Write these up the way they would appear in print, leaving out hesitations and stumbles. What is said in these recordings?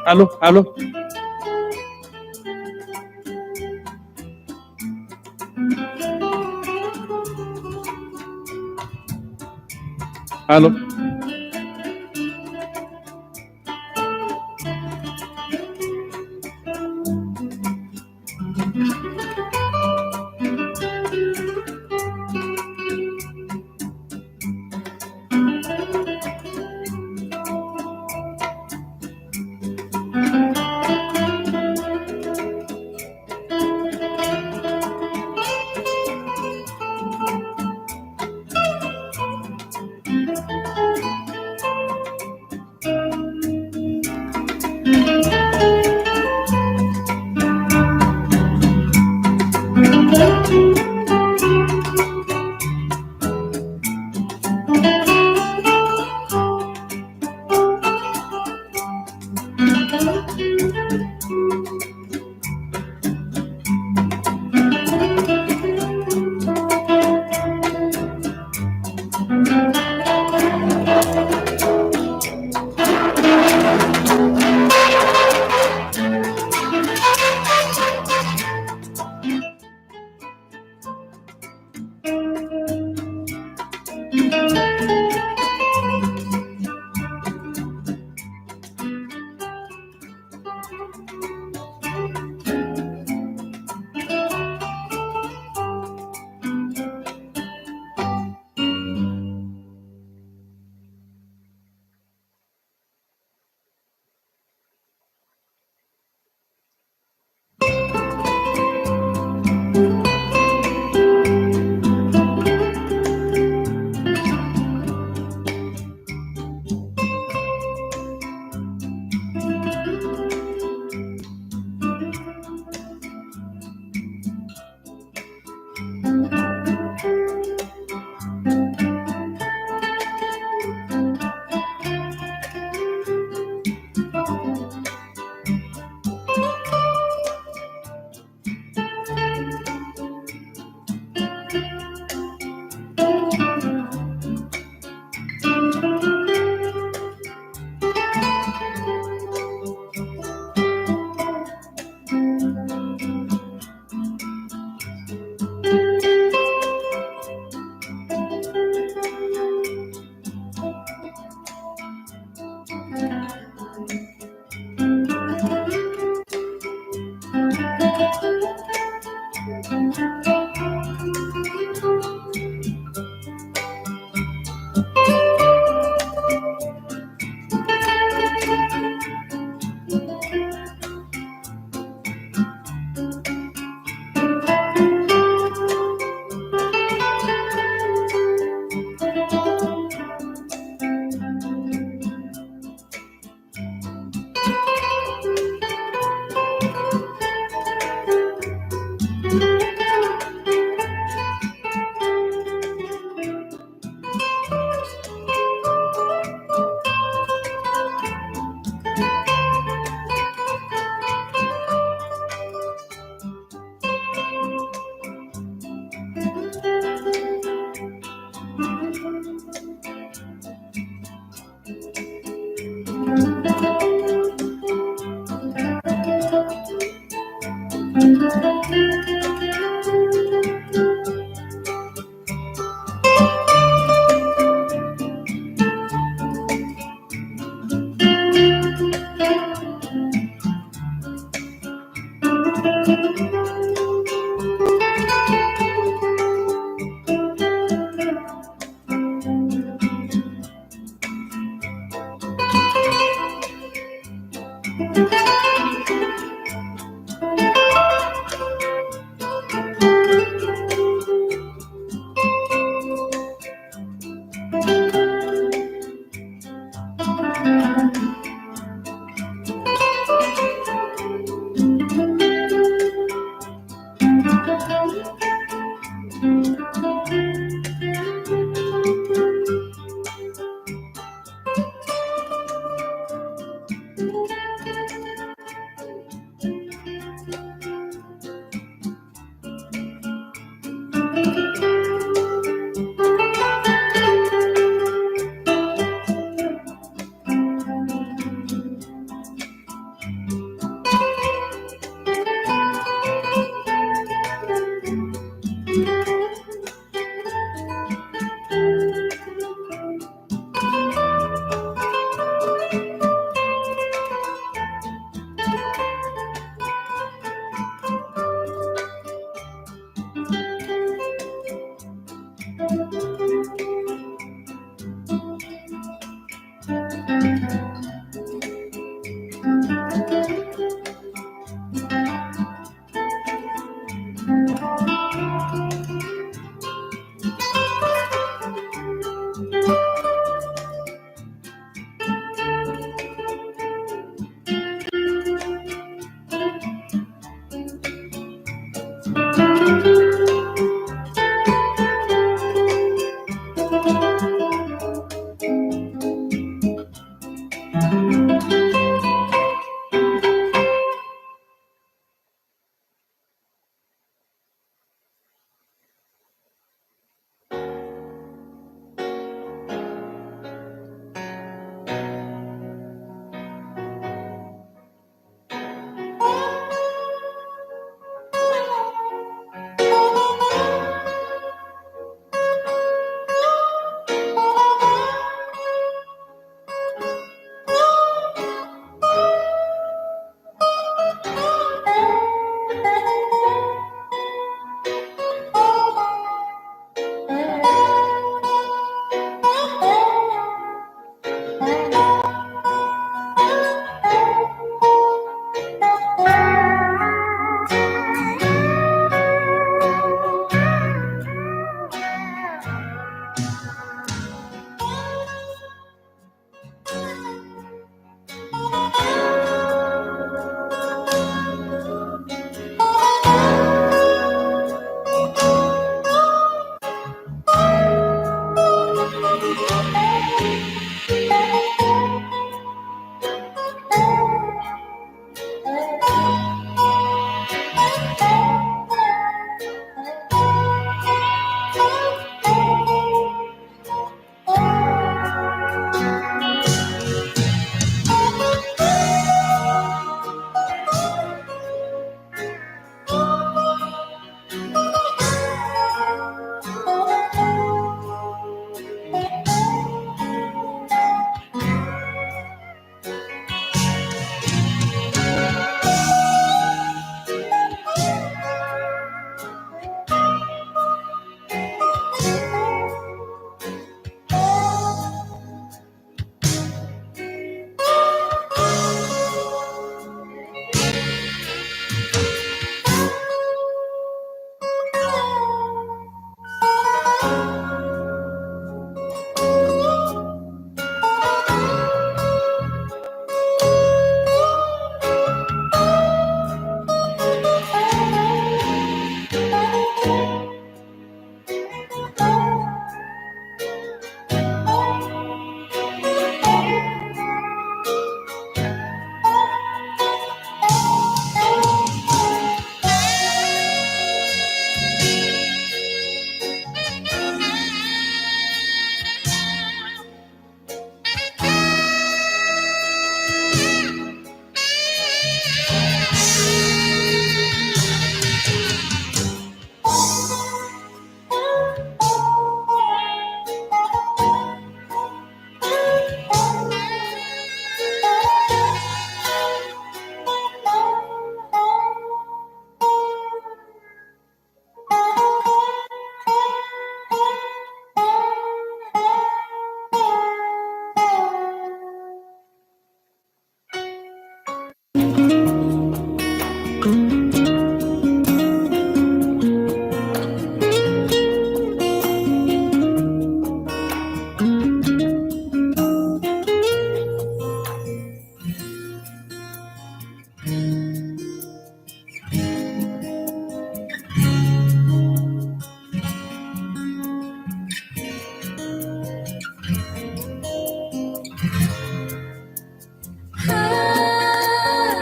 Aló, aló. Aló.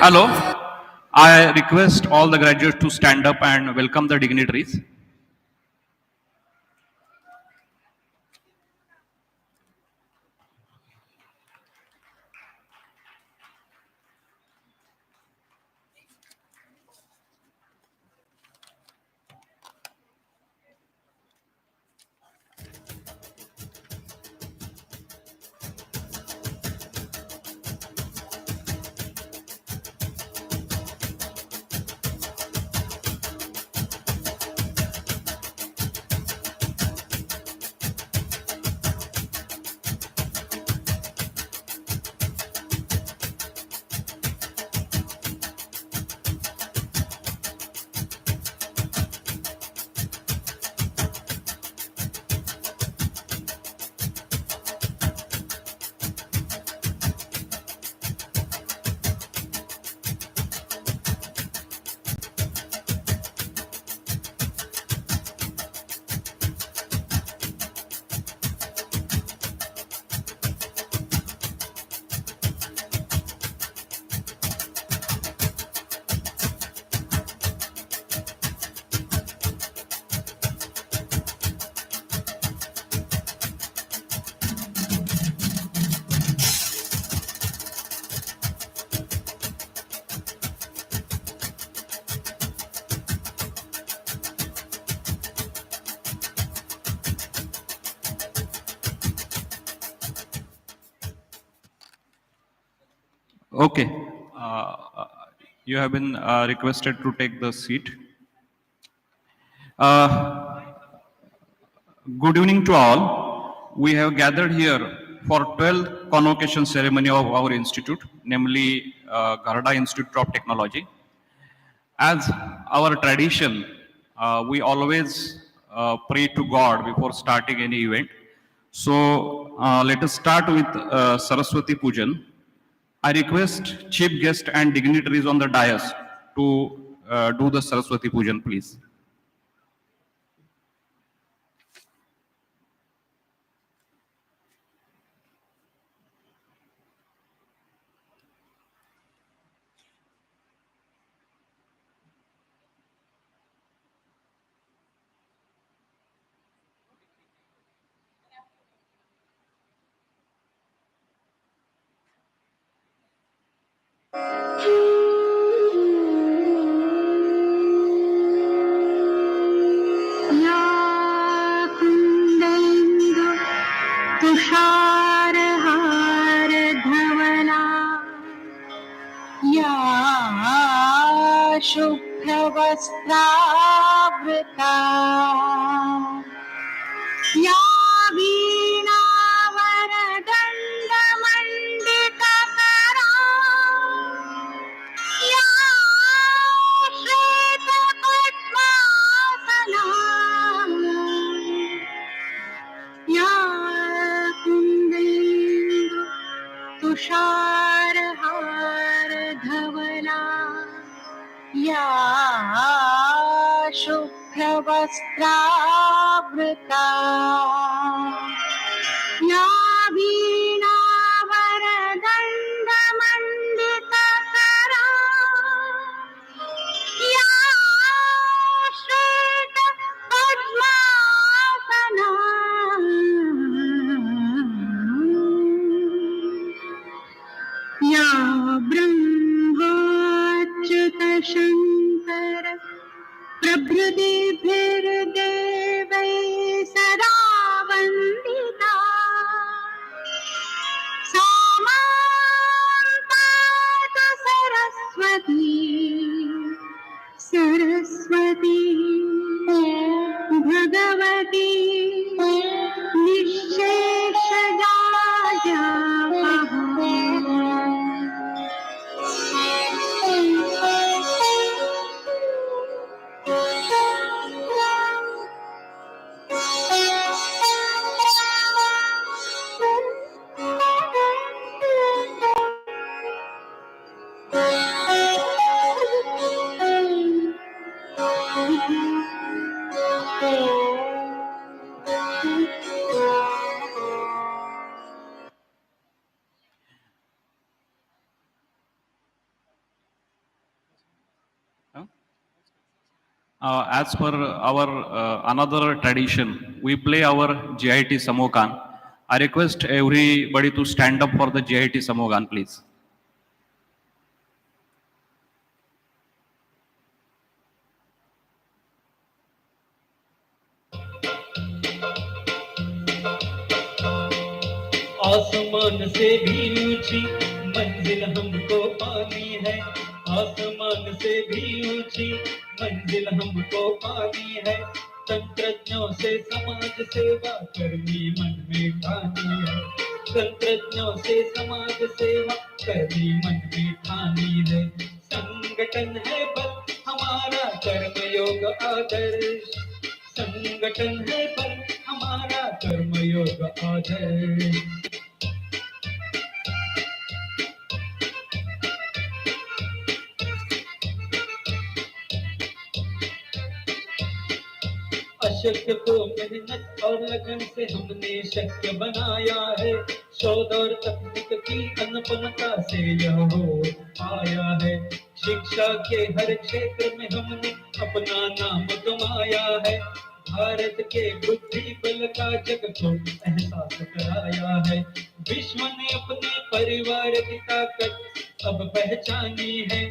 Hello. I request all the graduates to stand up and welcome the dignitaries. Okay. You have been requested to take the seat. Uh, Good evening to all. We have gathered here for 12th convocation ceremony of our institute, namely Gharda Institute of Technology. As our tradition, we always pray to God before starting any event. So let us start with Saraswati Pujan. I request chief guest and dignitaries on the dais to do the Saraswati Pujan, please. या कुन्देन्दु तुषारहारधवला या शुभ्रवस्त्रावृता या वीणावरदण्डमण्डितकरा या श्वेतपद्मासना या कुन्देन्दु तुषारहारधवला या शुभ्रवस्त्रावृता या वीणावरदण्डमण्डितकरा या श्वेतपद्मासना या ब्रह्माच्युतशङ्कर प्रभृतिभिर्देवैः सदा वन्दिता सा मां पातु Saraswati Saraswati Bhagwati As per our another tradition, we play our GIT Samogan. I request everybody to stand up for the GIT Samogan, please. आसमान से भी ऊंची मंजिल हमको पानी है, आसमान से भी ऊंची मंजिल हमको पानी है। तंत्रज्ञों से समाज सेवा करनी मन में ठानी है, तंत्रज्ञों से समाज सेवा करनी मन में ठानी है। संगठन है बल हमारा कर्मयोग आदर्श, संगठन है बल हमारा कर्मयोग आदर्श। अशक्य को मेहनत और लगन से हमने शक्य बनाया है, शोध और तकनीक की अनुपमता से यह हो पाया है। शिक्षा के हर क्षेत्र में हमने अपना नाम कमाया है, भारत के बुद्धि बल का जग को एहसास कराया है। विश्व ने अपने परिवार की ताकत अब पहचानी है,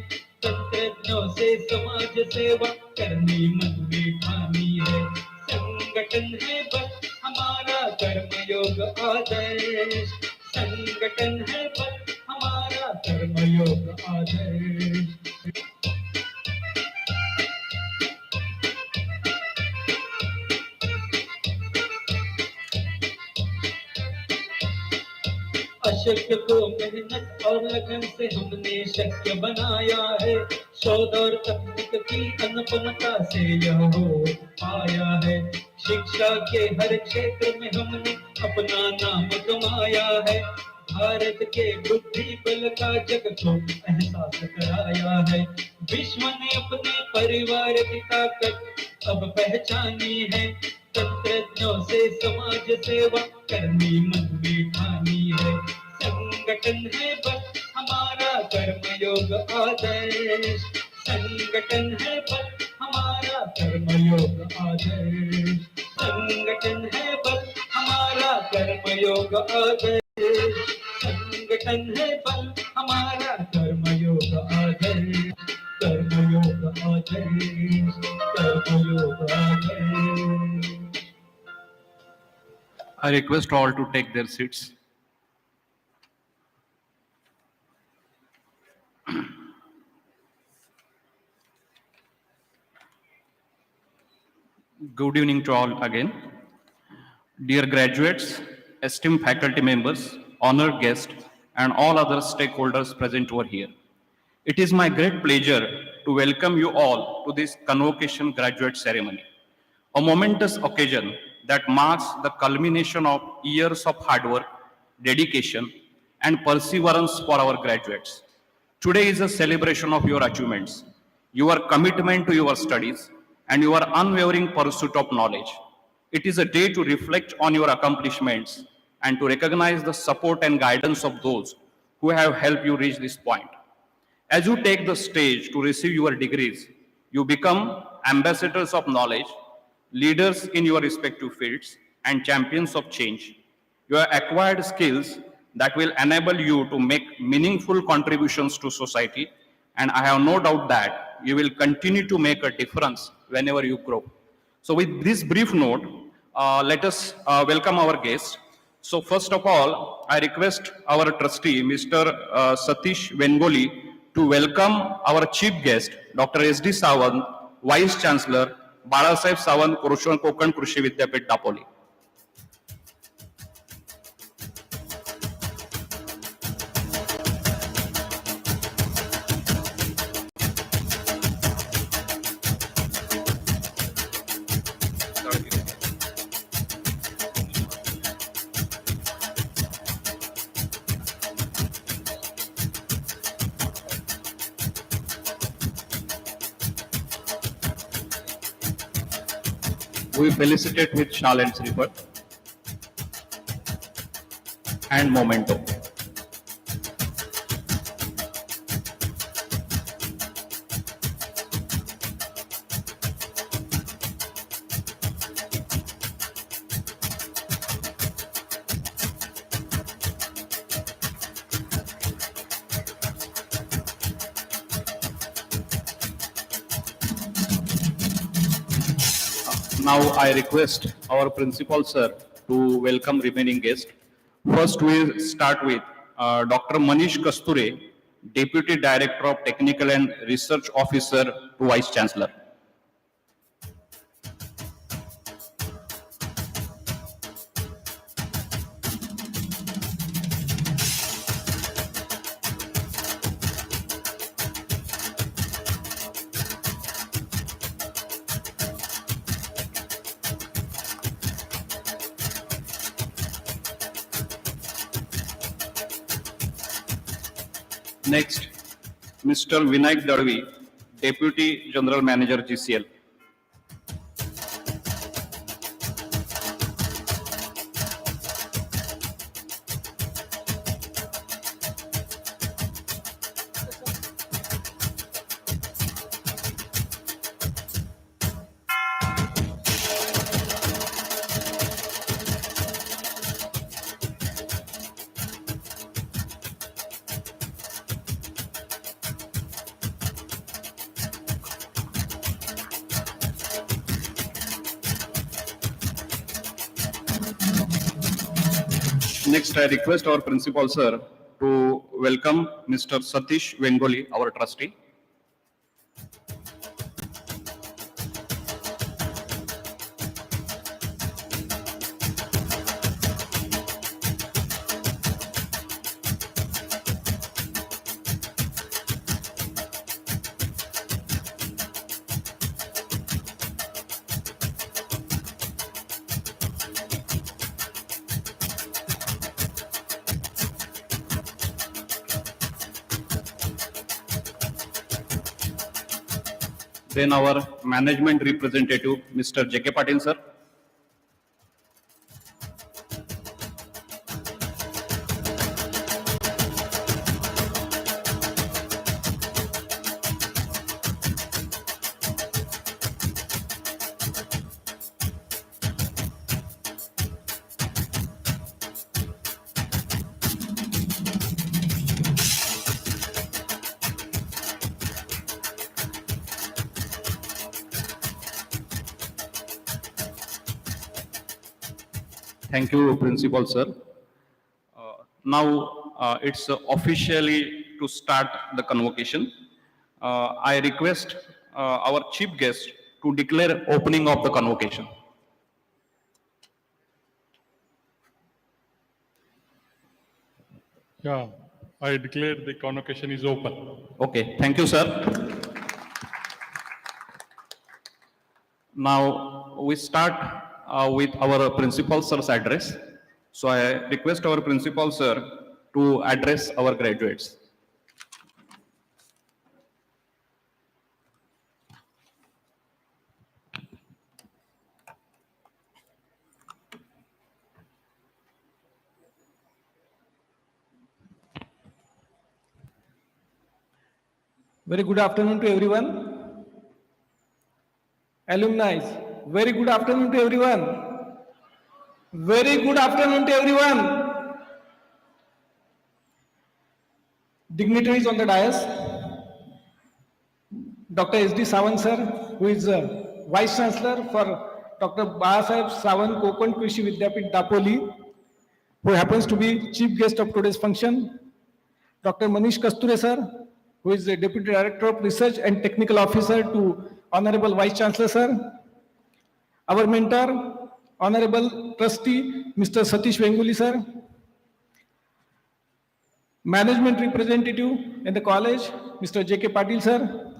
तंत्रज्ञों से समाज सेवा करनी मन में ठानी है। संगठन है बल हमारा कर्मयोग आदर्श, संगठन है बल हमारा कर्मयोग आदर्श। अशक्य को मेहनत और लगन से हमने शक्य बनाया है, शोध और तकनीक की अनुपमता से यह हो पाया है। शिक्षा के हर क्षेत्र में हमने अपना नाम कमाया है, भारत के बुद्धि बल का जग को एहसास कराया है। विश्व ने अपने परिवार की ताकत अब पहचानी है, तंत्रज्ञों से समाज सेवा करनी मन में ठानी है। संगठन है बल हमारा कर्मयोग आदर्श, संगठन है बल हमारा कर्मयोग आदर्श, संगठन है बल हमारा कर्मयोग आदर्श, संगठन है बल हमारा कर्मयोग आदर्श, कर्मयोग आदर्श, कर्मयोग आदर्श। I request all to take their seats. Good evening to all again. Dear graduates, esteemed faculty members, honored guests, and all other stakeholders present over here. It is my great pleasure to welcome you all to this Convocation graduate ceremony, a momentous occasion that marks the culmination of years of hard work, dedication, and perseverance for our graduates. Today is a celebration of your achievements, your commitment to your studies, and your unwavering pursuit of knowledge. It is a day to reflect on your accomplishments and to recognize the support and guidance of those who have helped you reach this point. As you take the stage to receive your degrees, you become ambassadors of knowledge, leaders in your respective fields, and champions of change. You have acquired skills that will enable you to make meaningful contributions to society, and I have no doubt that you will continue to make a difference whenever you grow. So with this brief note, let us welcome our guests. So first of all, I request our trustee, Mr. Satish Vengoli, to welcome our chief guest, Dr. S.D. Sawant, Vice Chancellor, Balasaheb Sawant Kokan Krishi Vidyapit, Dapoli. We felicitate with Shal and Srifat and Memento. Now I request our principal sir to welcome remaining guests. First we start with Dr. Manish Kasture, Deputy Director of Technical and Research Officer to Vice Chancellor. Next, Mr. Vinayak Dadvi, Deputy General Manager GCL. Next, I request our principal sir to welcome Mr. Satish Vengoli, our trustee. Then our management representative, Mr. J.K. Patil, sir. Thank you, Principal Sir. Now it's officially to start the convocation. I request our chief guest to declare opening of the convocation. Yeah, I declare the convocation is open. Okay, thank you, sir. Now we start with our principal sir's address. So I request our principal sir to address our graduates. Very good afternoon to everyone. Alumni, very good afternoon to everyone. Very good afternoon to everyone. Dignitaries on the dais, Dr. S.D. Sawant sir, who is Vice Chancellor for Dr. Bahasaheb Sawant Kokan Krishi Vidyapit Dapoli, who happens to be chief guest of today's function. Dr. Manish Kasture sir, who is the Deputy Director of Research and Technical Officer to Honorable Vice Chancellor sir. Our mentor, Honorable Trustee, Mr. Satish Vengoli sir. Management representative in the college, Mr. J.K. Patil sir.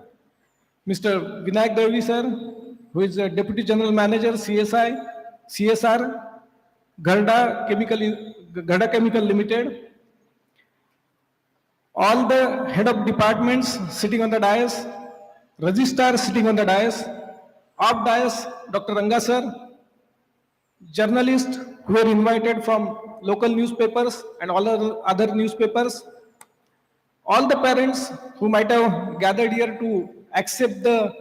Mr. Vinayak Dadvi sir, who is the Deputy General Manager, CSR, Gharda Chemical Limited. All the head of departments sitting on the dais, registrar sitting on the dais, off dais, Dr. Ranga sir, journalists who were invited from local newspapers and all other newspapers, all the parents who might have gathered here to accept the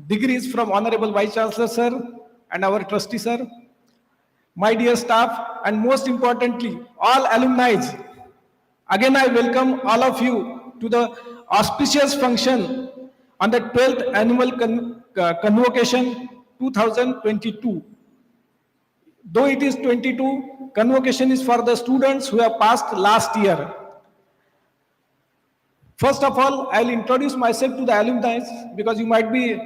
degrees from Honorable Vice Chancellor sir and our trustee sir, my dear staff, and most importantly, all alumni. Again, I welcome all of you to the auspicious function on the 12th annual convocation 2022. Though it is 22, convocation is for the students who have passed last year. First of all, I'll introduce myself to the alumni because you might be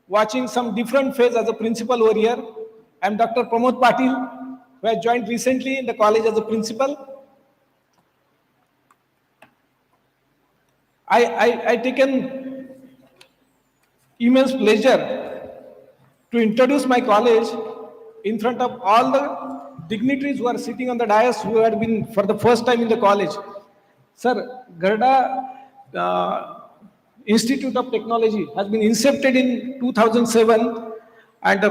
watching some different phase as a principal over here. I'm Dr. Pramod Patil, who has joined recently in the college as a principal. I take an immense pleasure to introduce my college in front of all the dignitaries who are sitting on the dais who had been for the first time in the college. Sir, Gharda Institute of Technology has been incepted in 2007, and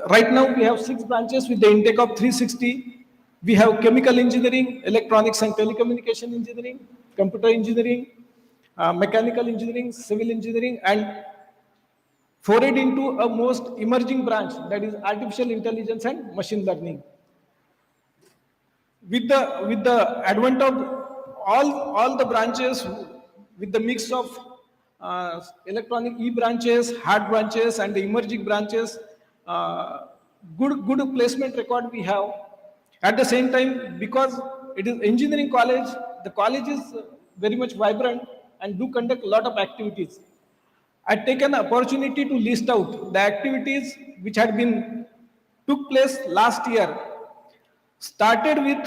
right now we have 6 branches with the intake of 360. We have chemical engineering, electronics and telecommunication engineering, computer engineering, mechanical engineering, civil engineering, and forayed into a most emerging branch, that is artificial intelligence and machine learning. With the advent of all the branches, with the mix of electronic e-branches, hard branches, and the emerging branches, good placement record we have. At the same time, because it is engineering college, the college is very much vibrant and do conduct a lot of activities. I take an opportunity to list out the activities which had been took place last year. Started with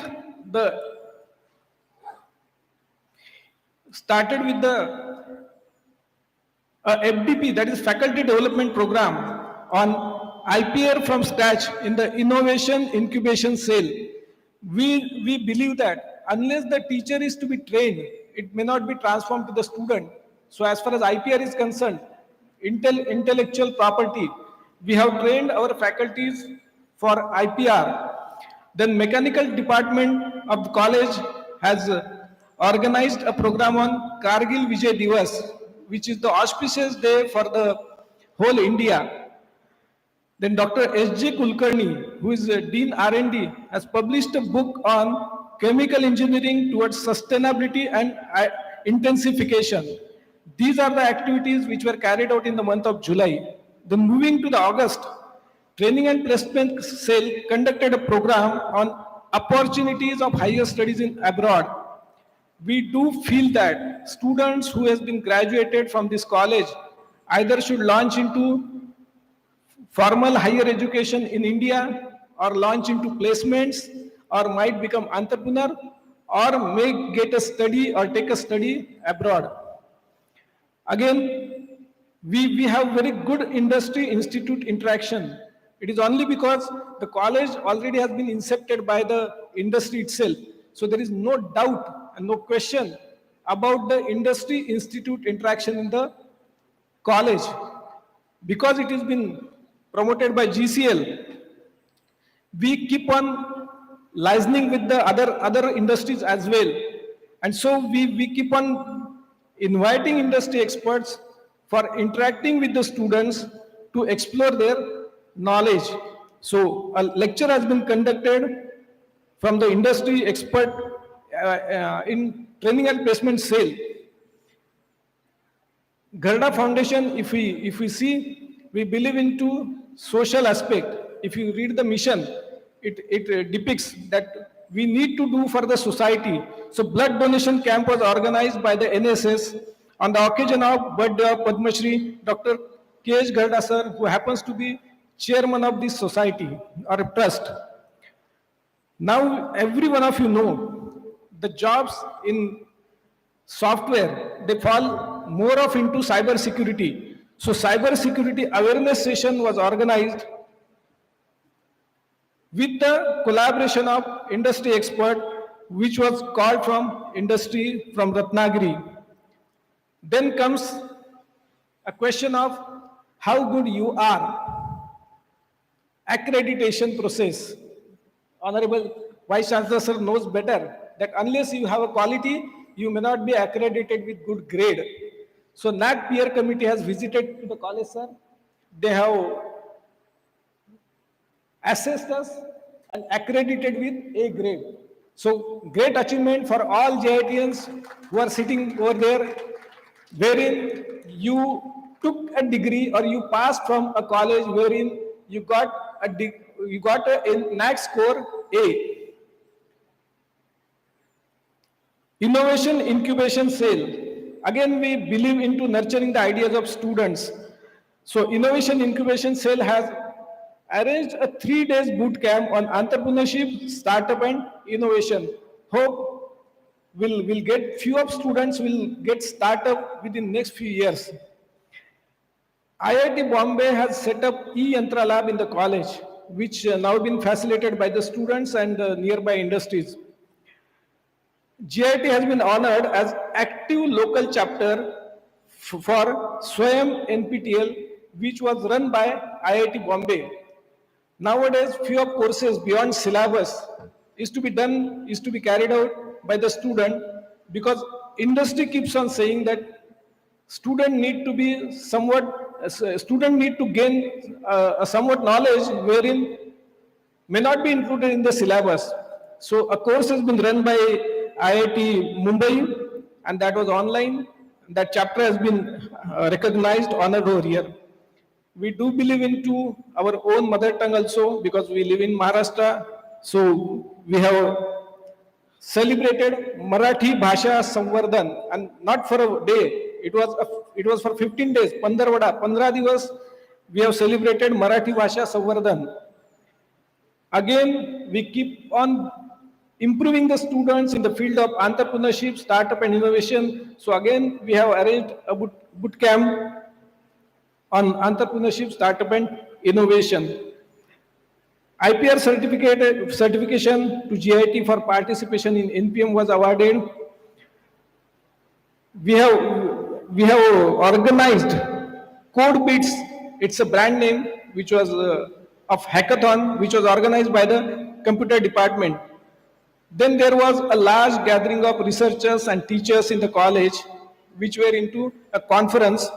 the FDP, that is Faculty Development Program, on IPR from scratch in the Innovation Incubation Cell. We believe that unless the teacher is to be trained, it may not be transformed to the student. So as far as IPR is concerned, intellectual property, we have trained our faculties for IPR. Then mechanical department of the college has organized a program on Kargil Vijay Divas, which is the auspicious day for the whole India. Then Dr. S.J. Kulkarni, who is Dean R&D, has published a book on chemical engineering towards sustainability and intensification. These are the activities which were carried out in the month of July. Then moving to the August, Training and Placement Cell conducted a program on opportunities of higher studies in abroad. We do feel that students who has been graduated from this college either should launch into formal higher education in India or launch into placements or might become entrepreneur or may get a study or take a study abroad. Again, we have very good industry institute interaction. It is only because the college already has been incepted by the industry itself. So there is no doubt and no question about the industry institute interaction in the college. Because it has been promoted by GCL, we keep on liaising with the other industries as well. And so we keep on inviting industry experts for interacting with the students to explore their knowledge. So a lecture has been conducted from the industry expert in training and placement cell. Gharda Foundation, if we see, we believe into social aspect. If you read the mission, it depicts that we need to do for the society. So blood donation camp was organized by the NSS on the occasion of birthday of Padma Shri Dr. K.H. Gharda sir, who happens to be chairman of this society or trust. Now every one of you know the jobs in software, they fall more of into cyber security. So cyber security awareness session was organized with the collaboration of industry expert, which was called from industry from Ratnagiri. Then comes a question of how good you are. Accreditation process. Honorable Vice Chancellor sir knows better that unless you have a quality, you may not be accredited with good grade. So NAC peer committee has visited the college, sir. They have assessed us and accredited with A grade. So great achievement for all JITians who are sitting over there, wherein you took a degree or you passed from a college wherein you got you got a NAC score A. Innovation Incubation Cell. Again, we believe into nurturing the ideas of students. So Innovation Incubation Cell has arranged a 3 days boot camp on entrepreneurship, startup and innovation. Hope will get few of students will get startup within next few years. IIT Bombay has set up E-Yantra Lab in the college, which now been facilitated by the students and nearby industries. GIT has been honored as active local chapter for Swayam NPTL, which was run by IIT Bombay. Nowadays, few of courses beyond syllabus is to be carried out by the student, because industry keeps on saying that student need to gain a somewhat knowledge wherein may not be included in the syllabus. So a course has been run by IIT Mumbai, and that was online. That chapter has been recognized, honored over here. We do believe into our own mother tongue also, because we live in Maharashtra. So we have celebrated Marathi Bhasha Samvardhan, and not for a day. It was for 15 days. 15 divas we have celebrated Marathi Bhasha Samvardhan. Again, we keep on improving the students in the field of entrepreneurship, startup and innovation. So again, we have arranged a boot camp on entrepreneurship, startup and innovation. IPR certification to GIT for participation in NPM was awarded. We have organized Code Beats. It's a brand name which was of hackathon, which was organized by the computer department. Then there was a large gathering of researchers and teachers in the college, which were into a conference.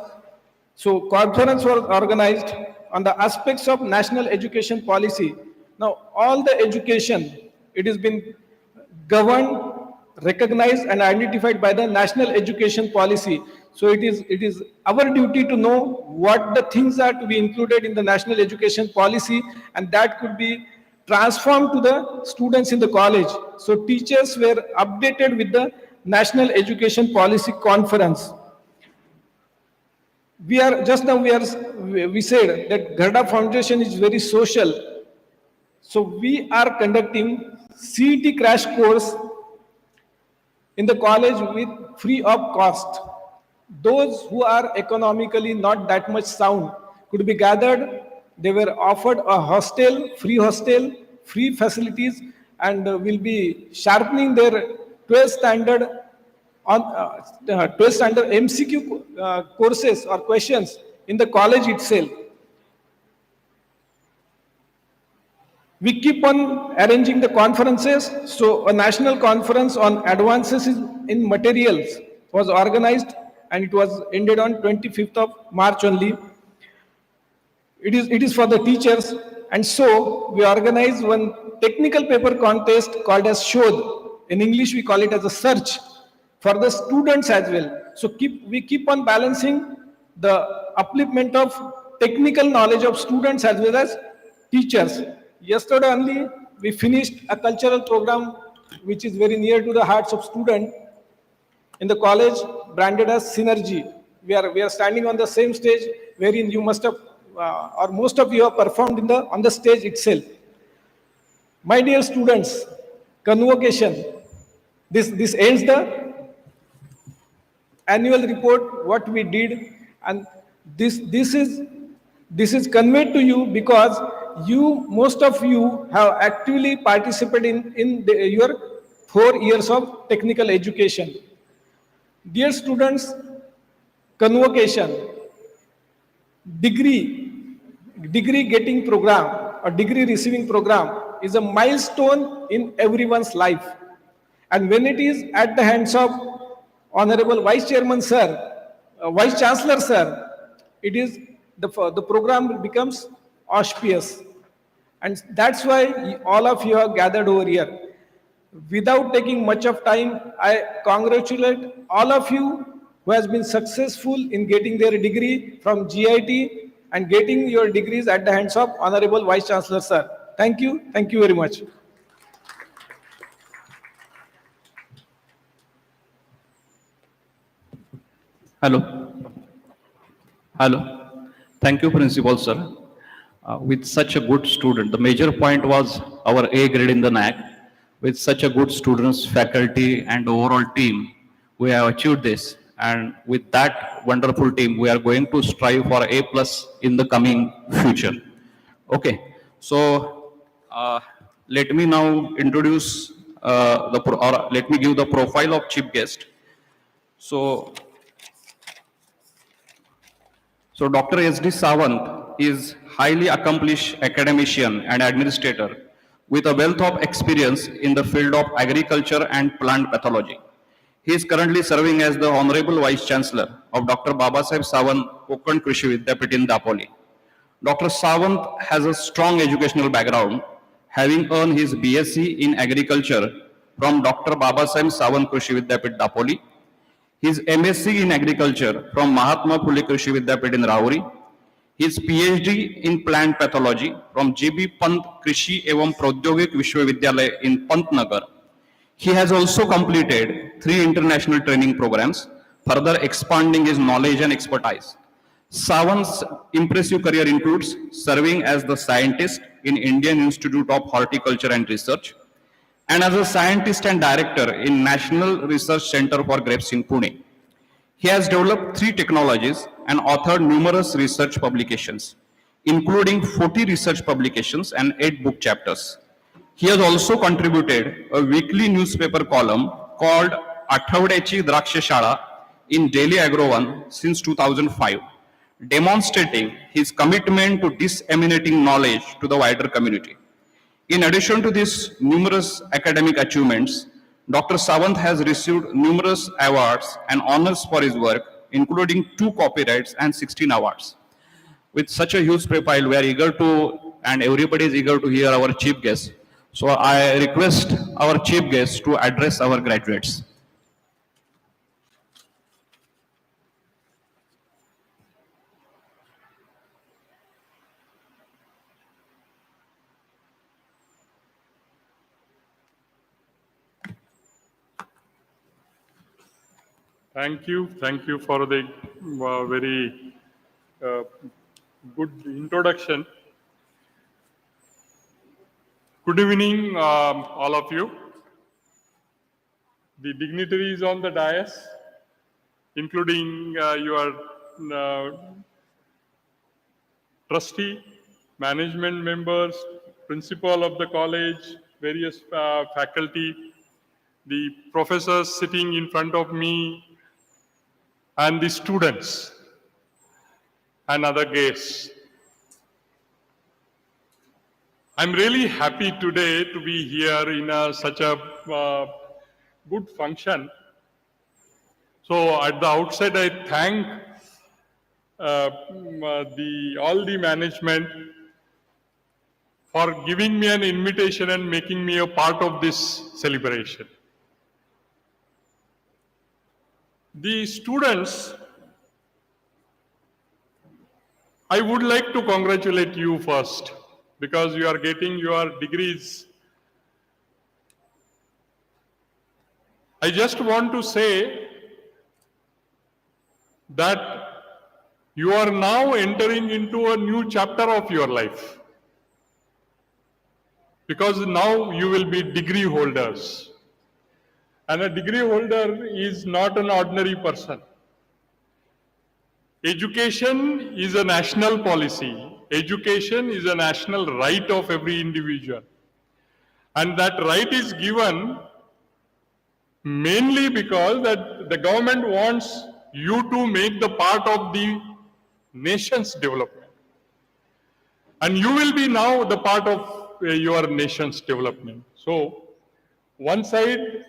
So conference was organized on the aspects of national education policy. Now all the education, it has been governed, recognized and identified by the national education policy. So it is our duty to know what the things are to be included in the national education policy, and that could be transformed to the students in the college. So teachers were updated with the National Education Policy Conference. We said that Gharda Foundation is very social. So we are conducting CET crash course in the college with free of cost. Those who are economically not that much sound could be gathered. They were offered a hostel, free facilities, and will be sharpening their 12th standard MCQ courses or questions in the college itself. We keep on arranging the conferences. So a national conference on advances in materials was organized, and it was ended on 25th of March only. It is for the teachers, and so we organize one technical paper contest called as Shodh. In English, we call it as a search for the students as well. So we keep on balancing the upliftment of technical knowledge of students as well as teachers. Yesterday only, we finished a cultural program which is very near to the hearts of students in the college, branded as Synergy. We are standing on the same stage wherein you must have, or most of you have performed on the stage itself. My dear students, Convocation. This ends the annual report, what we did, and this is conveyed to you because most of you have actively participated in your 4 years of technical education. Dear students, Convocation, degree getting program or degree receiving program is a milestone in everyone's life. And when it is at the hands of Honorable Vice Chairman Sir, Vice Chancellor Sir, it is the program becomes auspicious. And that's why all of you are gathered over here. Without taking much of time, I congratulate all of you who has been successful in getting their degree from GIT and getting your degrees at the hands of Honorable Vice Chancellor, sir. Thank you. Thank you very much. Hello. Hello. Thank you, Principal, sir. With such a good student, the major point was our A grade in the NAC. With such a good students, faculty, and overall team, we have achieved this. And with that wonderful team, we are going to strive for A plus in the coming future. Okay. So let me now introduce or let me give the profile of chief guest. So Dr. S.D. Sawant is highly accomplished academician and administrator with a wealth of experience in the field of agriculture and plant pathology. He is currently serving as the Honorable Vice Chancellor of Dr. Babasaheb Sawant Konkan Krishi Vidyapith in Dapoli. Dr. Sawant has a strong educational background, having earned his BSc in agriculture from Dr. Babasaheb Sawant Krishi Vidyapith Dapoli, his MSc in agriculture from Mahatma Phule Krishi Vidyapith in Rauri, his PhD in plant pathology from GB Pant Krishi Evam Pradhyogik Vishwavidyalaya in Pantnagar. He has also completed 3 international training programs, further expanding his knowledge and expertise. Sawant's impressive career includes serving as the scientist in Indian Institute of Horticulture and Research, and as a scientist and director in National Research Center for Grapes in Pune. He has developed 3 technologies and authored numerous research publications, including 40 research publications and 8 book chapters. He has also contributed a weekly newspaper column called Athawdyachi Drakshashala in Daily Agro One since 2005, demonstrating his commitment to disseminating knowledge to the wider community. In addition to these numerous academic achievements, Dr. Sawant has received numerous awards and honors for his work, including 2 copyrights and 16 awards. With such a huge profile, we are eager to, and everybody is eager to hear our chief guest. So I request our chief guest to address our graduates. Thank you. Thank you for the very good introduction. Good evening, all of you. The dignitaries on the dais, including your trustee, management members, principal of the college, various faculty, the professors sitting in front of me, and the students and other guests. I'm really happy today to be here in such a good function. So at the outset, I thank all the management for giving me an invitation and making me a part of this celebration. The students, I would like to congratulate you first because you are getting your degrees. I just want to say that you are now entering into a new chapter of your life because now you will be degree holders. And a degree holder is not an ordinary person. Education is a national policy. Education is a national right of every individual. And that right is given mainly because that the government wants you to make the part of the nation's development. And you will be now the part of your nation's development. So, one side,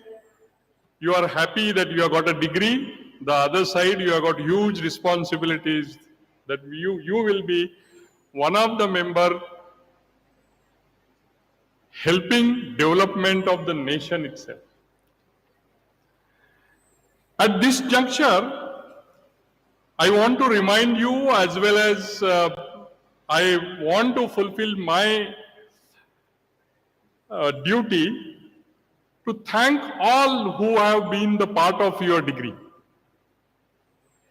you are happy that you have got a degree. The other side, you have got huge responsibilities that you will be one of the member helping development of the nation itself. At this juncture, I want to remind you as well as I want to fulfill my duty to thank all who have been the part of your degree.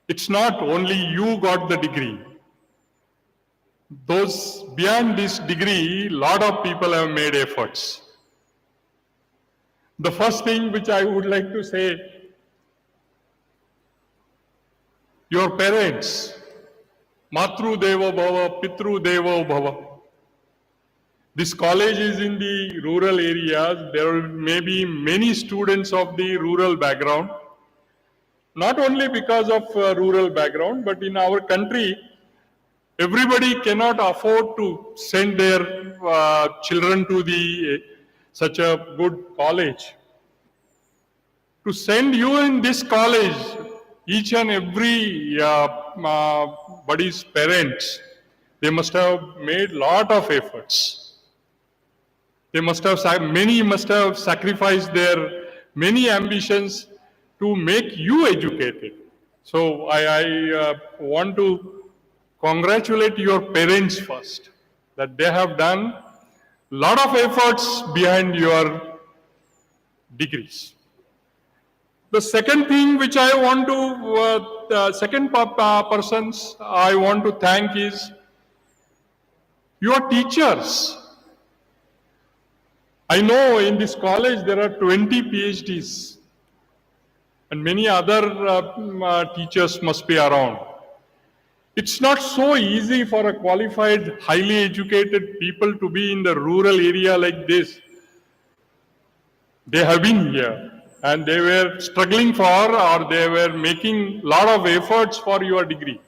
It's not only you got the degree. Those beyond this degree, lot of people have made efforts. The first thing which I would like to say, your parents, Matru Deva Bhava, Pitru Deva Bhava. This college is in the rural areas. There may be many students of the rural background. Not only because of rural background, but in our country, everybody cannot afford to send their children to the such a good college. To send you in this college, each and every body's parents, they must have made lot of efforts. They must have, many must have sacrificed their many ambitions to make you educated. So I want to congratulate your parents first, that they have done lot of efforts behind your degrees. The second thing which I want to, the second persons I want to thank is your teachers. I know in this college there are 20 PhDs and many other teachers must be around. It's not so easy for a qualified, highly educated people to be in the rural area like this. They have been here and they were struggling for, or they were making lot of efforts for your degree.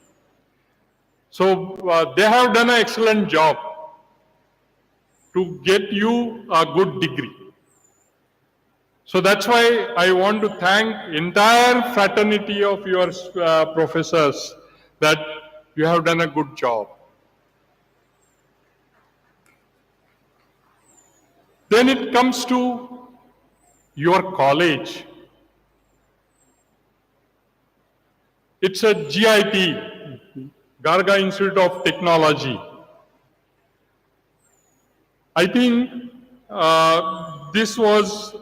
So they have done an excellent job to get you a good degree. So that's why I want to thank entire fraternity of your professors that you have done a good job. Then it comes to your college. It's a GIT, Gharda Institute of Technology. I think this was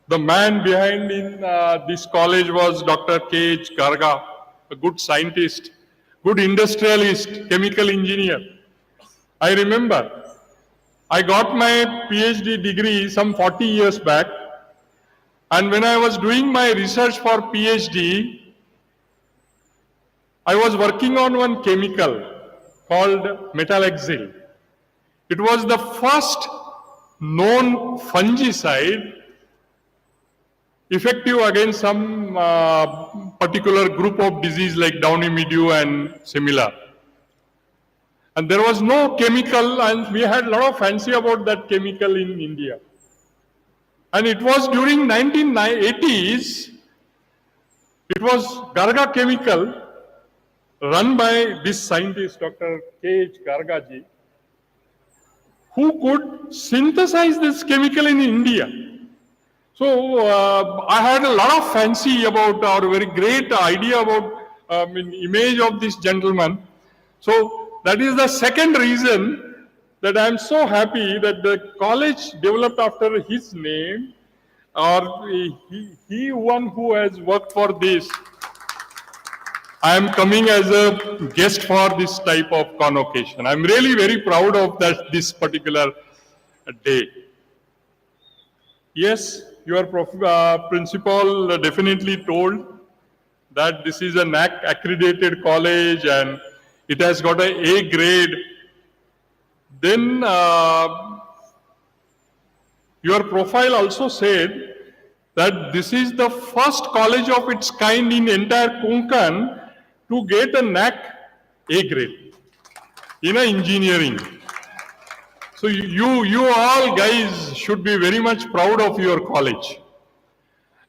the man behind in this college was Dr. K.H. Gharda, a good scientist, good industrialist, chemical engineer. I remember I got my PhD degree some 40 years back, and when I was doing my research for PhD, I was working on one chemical called metalaxyl. It was the first known fungicide effective against some particular group of disease like downy mildew and similar. And there was no chemical, and we had a lot of fancy about that chemical in India. And it was during 1980s, it was Gharda chemical run by this scientist, Dr. K.H. Gharda ji, who could synthesize this chemical in India. So I had a lot of fancy about, or very great idea about image of this gentleman. So that is the second reason that I am so happy that the college developed after his name, or he one who has worked for this. I am coming as a guest for this type of convocation. I am really very proud of that this particular day. Yes, your principal definitely told that this is a NAC accredited college and it has got an A grade. Then your profile also said that this is the first college of its kind in entire Konkan to get a NAC A grade in engineering. So you all guys should be very much proud of your college.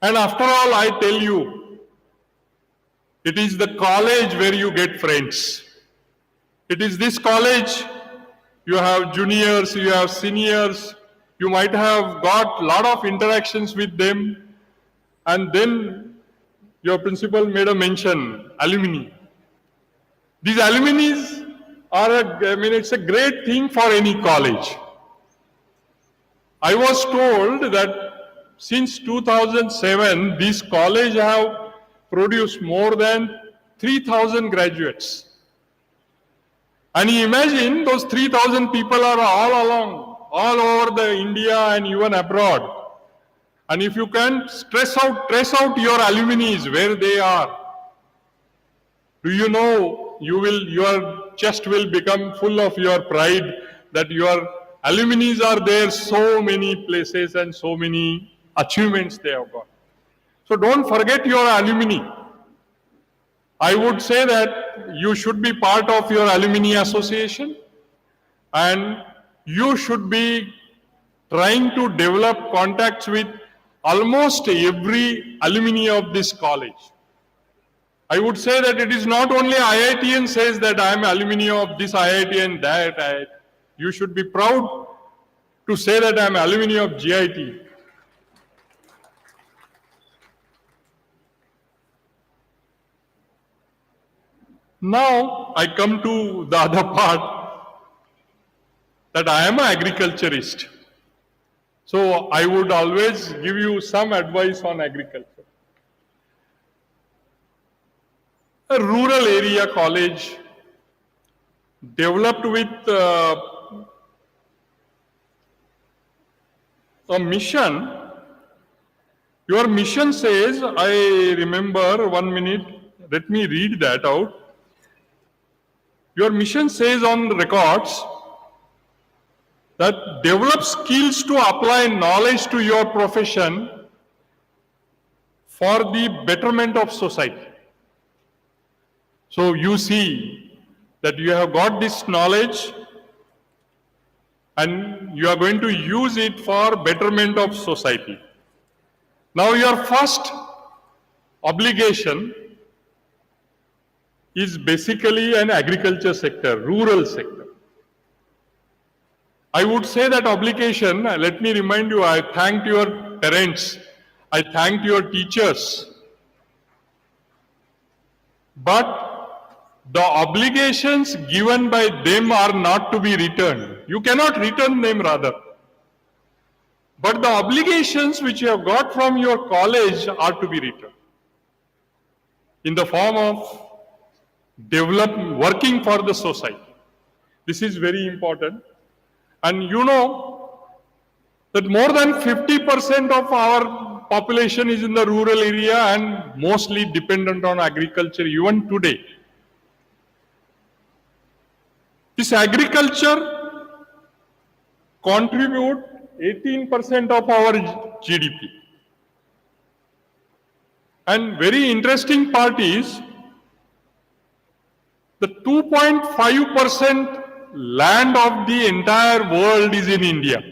And after all, I tell you, it is the college where you get friends. It is this college, you have juniors, you have seniors, you might have got a lot of interactions with them, and then your principal made a mention, alumni. These alumni it's a great thing for any college. I was told that since 2007, this college have produced more than 3,000 graduates. And you imagine those 3,000 people are all along, all over the India and even abroad. And if you can trace out your alumni where they are, do you know your chest will become full of your pride that your alumni are there so many places and so many achievements they have got. So don't forget your alumni. I would say that you should be part of your alumni association and you should be trying to develop contacts with almost every alumni of this college. I would say that it is not only IITian says that I am alumni of this IIT and that IIT. You should be proud to say that I am alumni of GIT. Now I come to the other part that I am an agriculturist. So I would always give you some advice on agriculture. A rural area college developed with a mission. Your mission says, I remember 1 minute, let me read that out. Your mission says on the records that develop skills to apply knowledge to your profession for the betterment of society. So you see that you have got this knowledge and you are going to use it for betterment of society. Now your first obligation is basically an agriculture sector, rural sector. I would say that obligation, let me remind you, I thanked your parents, I thanked your teachers, but the obligations given by them are not to be returned. You cannot return them rather. But the obligations which you have got from your college are to be returned in the form of working for the society. This is very important. And you know that more than 50% of our population is in the rural area and mostly dependent on agriculture even today. This agriculture contribute 18% of our GDP. And very interesting part is the 2.5% land of the entire world is in India.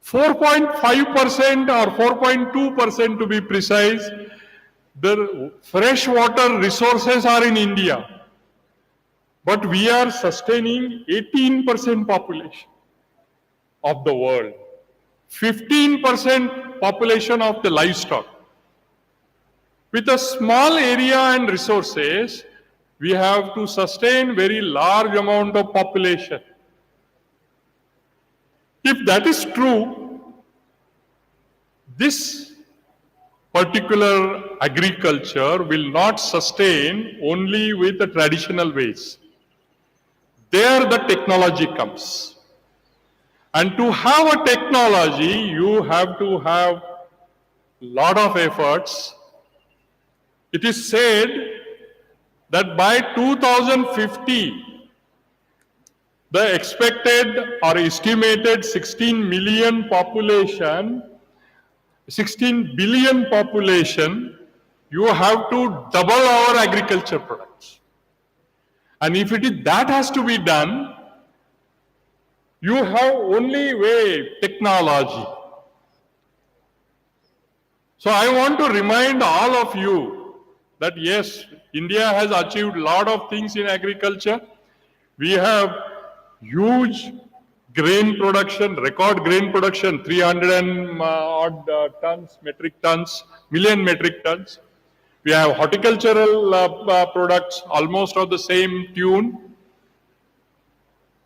4.5% or 4.2% to be precise, the freshwater resources are in India. But we are sustaining 18% population of the world, 15% population of the livestock. With a small area and resources, we have to sustain very large amount of population. If that is true, this particular agriculture will not sustain only with the traditional ways. There the technology comes. And to have a technology, you have to have a lot of efforts. It is said that by 2050, the expected or estimated 16 billion population, you have to double our agriculture products. And if that has to be done, you have only way technology. So I want to remind all of you that yes, India has achieved a lot of things in agriculture. We have huge grain production, record grain production, 300 and odd tons, metric tons, million metric tons. We have horticultural products almost of the same tune,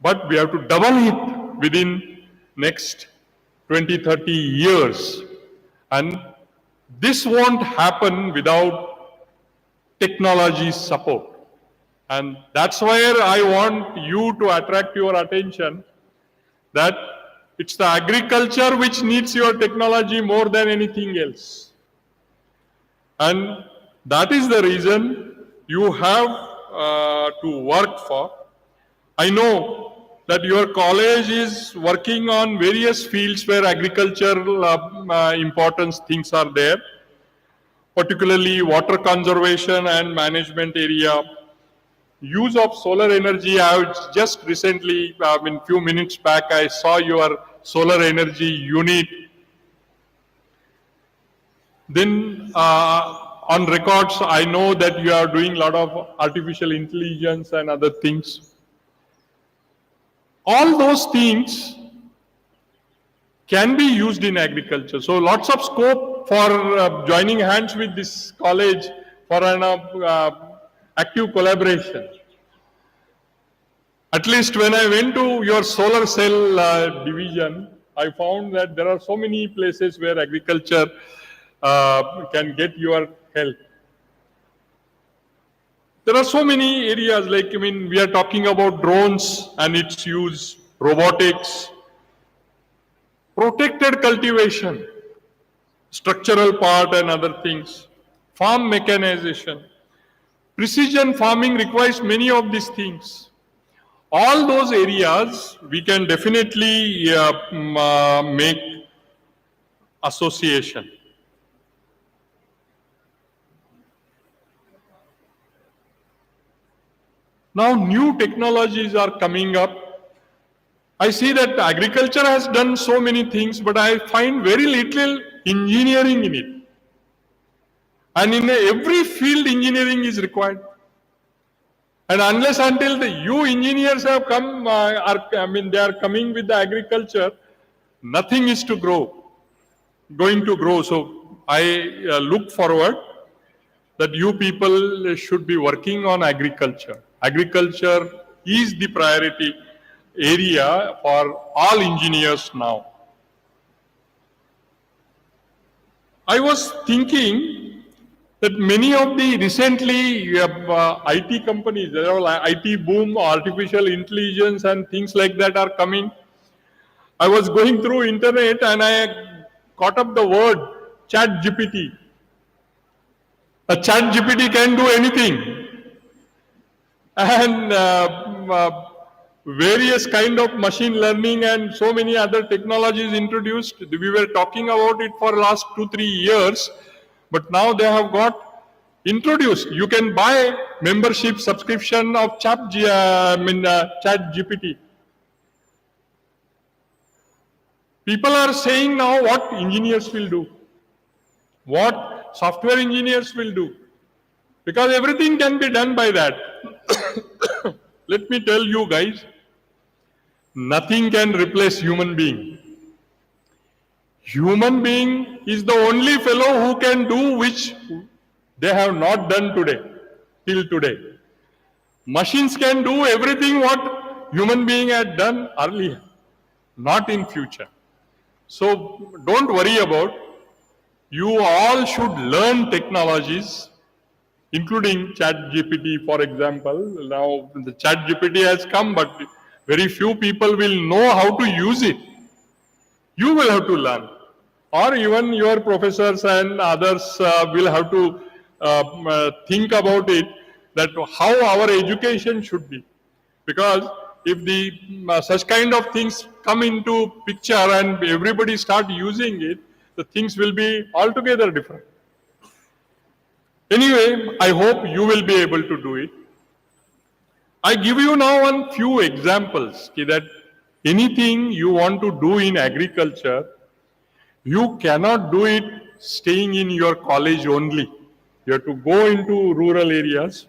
but we have to double it within next 20, 30 years. And this won't happen without technology support. And that's where I want you to attract your attention that it's the agriculture which needs your technology more than anything else. And that is the reason you have to work for. I know that your college is working on various fields where agricultural importance things are there, particularly water conservation and management area. Use of solar energy, I have just recently, few minutes back, I saw your solar energy unit. Then on records, I know that you are doing a lot of artificial intelligence and other things. All those things can be used in agriculture. So lots of scope for joining hands with this college for an active collaboration. At least when I went to your solar cell division, I found that there are so many places where agriculture can get your help. There are so many areas like, we are talking about drones and its use, robotics, protected cultivation, structural part and other things, farm mechanization. Precision farming requires many of these things. All those areas we can definitely make association. Now new technologies are coming up. I see that agriculture has done so many things, but I find very little engineering in it. And in every field, engineering is required. And unless until you engineers have come, they are coming with the agriculture, nothing is to grow, going to grow. So I look forward that you people should be working on agriculture. Agriculture is the priority area for all engineers now. I was thinking that many of the recently IT companies, there are IT boom, artificial intelligence and things like that are coming. I was going through internet and I caught up the word chat GPT. A chat GPT can do anything. And various kind of machine learning and so many other technologies introduced. We were talking about it for last 2-3 years, but now they have got introduced. You can buy membership subscription of Chat GPT. People are saying now what engineers will do, what software engineers will do, because everything can be done by that. Let me tell you guys, nothing can replace human being. Human being is the only fellow who can do which they have not done today, till today. Machines can do everything what human being had done earlier, not in future. So don't worry about. You all should learn technologies, including Chat GPT, for example. Now the Chat GPT has come, but very few people will know how to use it. You will have to learn, or even your professors and others will have to think about it, that how our education should be. Because if the such kind of things come into picture and everybody start using it, the things will be altogether different. Anyway, I hope you will be able to do it. I give you now a few examples that anything you want to do in agriculture, you cannot do it staying in your college only. You have to go into rural areas.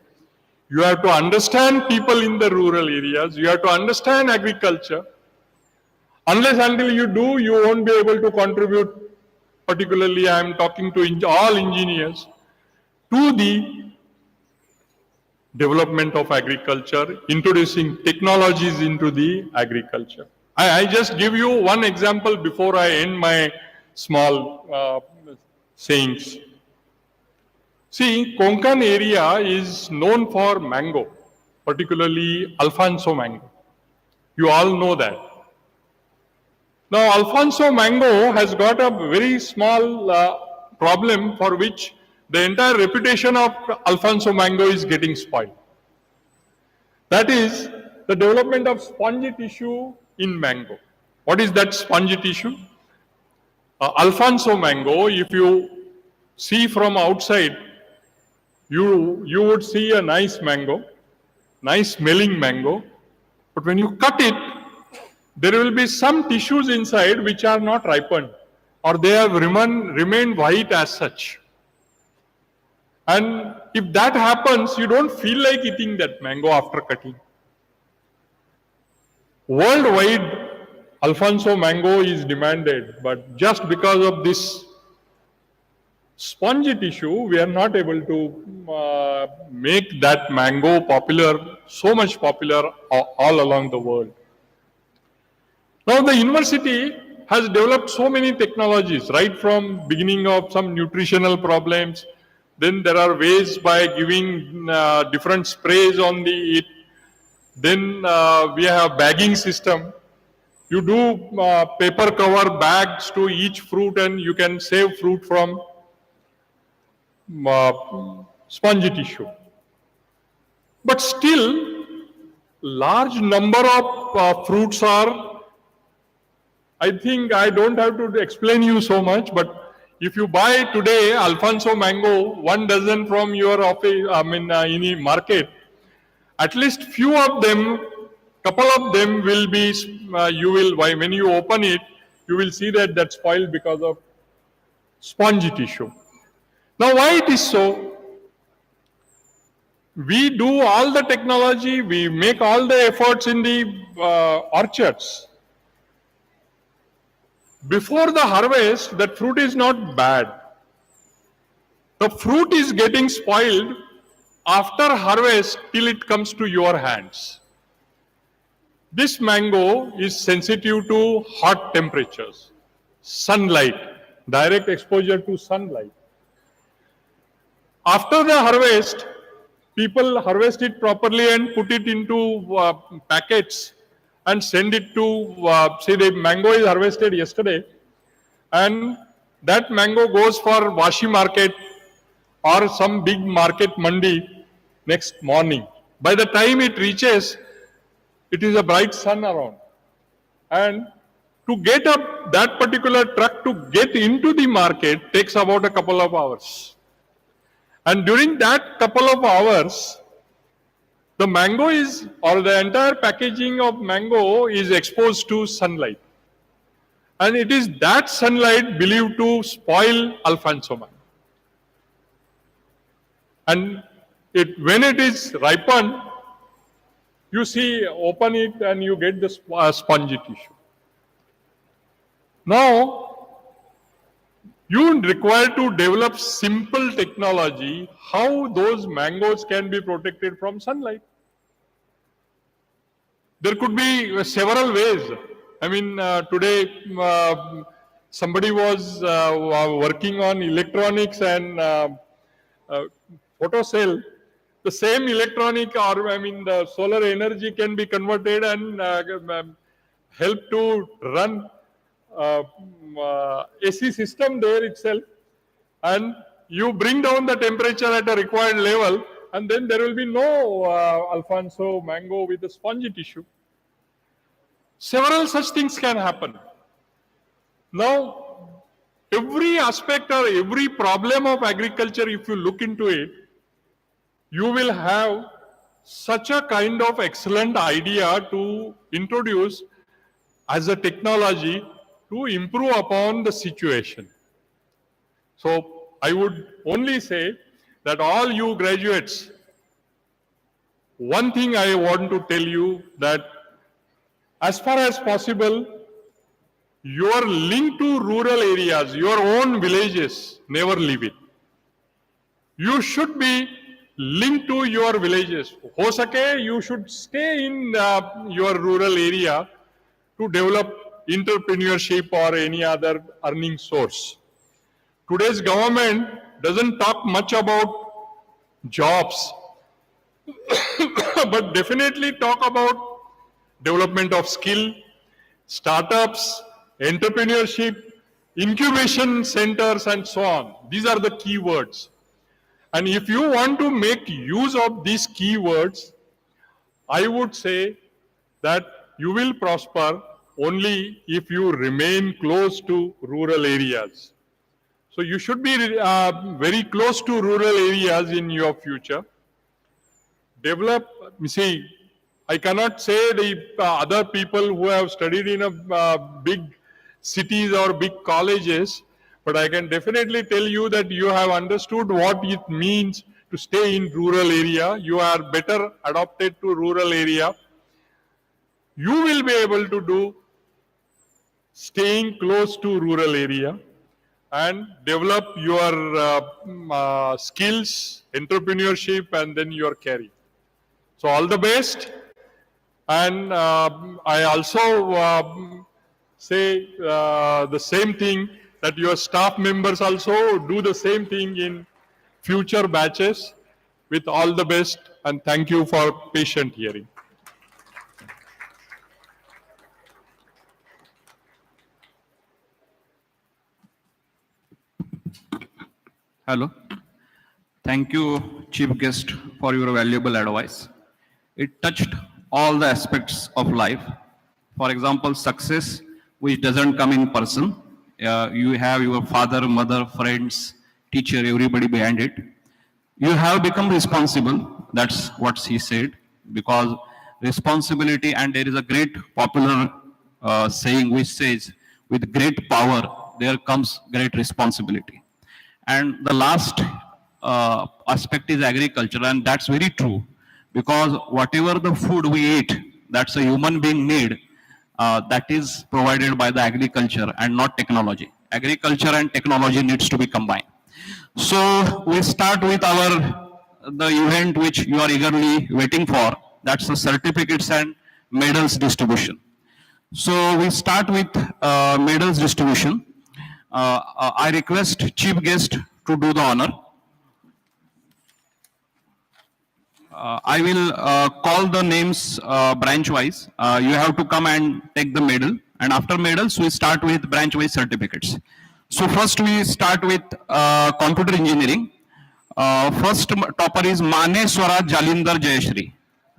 You have to understand people in the rural areas. You have to understand agriculture. Unless until you do, you won't be able to contribute. Particularly, I am talking to all engineers, to the development of agriculture, introducing technologies into the agriculture. I just give you one example before I end my small sayings. See, Konkan area is known for mango, particularly Alfonso mango. You all know that. Now, Alfonso mango has got a very small problem for which the entire reputation of Alfonso mango is getting spoiled. That is the development of spongy tissue in mango. What is that spongy tissue? Alfonso mango, if you see from outside, you would see a nice mango, nice smelling mango, but when you cut it, there will be some tissues inside which are not ripened, or they have remained white as such. And if that happens, you don't feel like eating that mango after cutting. Worldwide, Alfonso mango is demanded, but just because of this spongy tissue, we are not able to make that mango popular, so much popular all along the world. Now the university has developed so many technologies, right from beginning of some nutritional problems, then there are ways by giving different sprays on the it. Then we have bagging system. You do paper cover bags to each fruit and you can save fruit from spongy tissue. But still, large number of fruits are, I think I don't have to explain you so much, but if you buy today Alfonso mango, 1 dozen from your office, any market, at least few of them, couple of them will be, when you open it, you will see that that's spoiled because of spongy tissue. Now why it is so? We do all the technology, we make all the efforts in the orchards. Before the harvest, that fruit is not bad. The fruit is getting spoiled after harvest till it comes to your hands. This mango is sensitive to hot temperatures, sunlight, direct exposure to sunlight. After the harvest, people harvest it properly and put it into packets and send it to, say the mango is harvested yesterday, and that mango goes for Vashi market or some big market mandi next morning. By the time it reaches, it is a bright sun around. And to get up that particular truck to get into the market takes about a couple of hours. And during that couple of hours, the mango is, or the entire packaging of mango is exposed to sunlight. And it is that sunlight believed to spoil Alfonso mango. And when it is ripened, you see, open it and you get the spongy tissue. Now, you require to develop simple technology how those mangoes can be protected from sunlight. There could be several ways. I mean, today somebody was working on electronics and photocell. The same electronic or the solar energy can be converted and help to run AC system there itself, and you bring down the temperature at a required level, and then there will be no Alfonso mango with the spongy tissue. Several such things can happen. Now, every aspect or every problem of agriculture, if you look into it, you will have such a kind of excellent idea to introduce as a technology to improve upon the situation. So I would only say that all you graduates, one thing I want to tell you, that as far as possible, your link to rural areas, your own villages, never leave it. You should be linked to your villages. Ho sake, you should stay in your rural area to develop entrepreneurship or any other earning source. Today's government doesn't talk much about jobs, but definitely talk about development of skill, startups, entrepreneurship, incubation centers, and so on. These are the key words. And if you want to make use of these keywords, I would say that you will prosper only if you remain close to rural areas. So you should be very close to rural areas in your future. Develop, see, I cannot say the other people who have studied in a big cities or big colleges, but I can definitely tell you that you have understood what it means to stay in rural area. You are better adapted to rural area. You will be able to do staying close to rural area and develop your skills, entrepreneurship, and then your career. So all the best. And I also say the same thing, that your staff members also do the same thing in future batches. With all the best, and thank you for patient hearing. Hello. Thank you, Chief Guest, for your valuable advice. It touched all the aspects of life. For example, success, which doesn't come in person. You have your father, mother, friends, teacher, everybody behind it. You have become responsible. That's what he said. Because responsibility, and there is a great popular saying which says, with great power, there comes great responsibility. And the last aspect is agriculture, and that's very true, because whatever the food we eat, that's a human being need, that is provided by the agriculture and not technology. Agriculture and technology needs to be combined. So we start with the event which you are eagerly waiting for. That's the certificates and medals distribution. So we start with medals distribution. I request Chief Guest to do the honor. I will call the names branch-wise. You have to come and take the medal. And after medals, we start with branch-wise certificates. So first we start with computer engineering. First topper is Mane Swaraj Jalindhar Jayashree.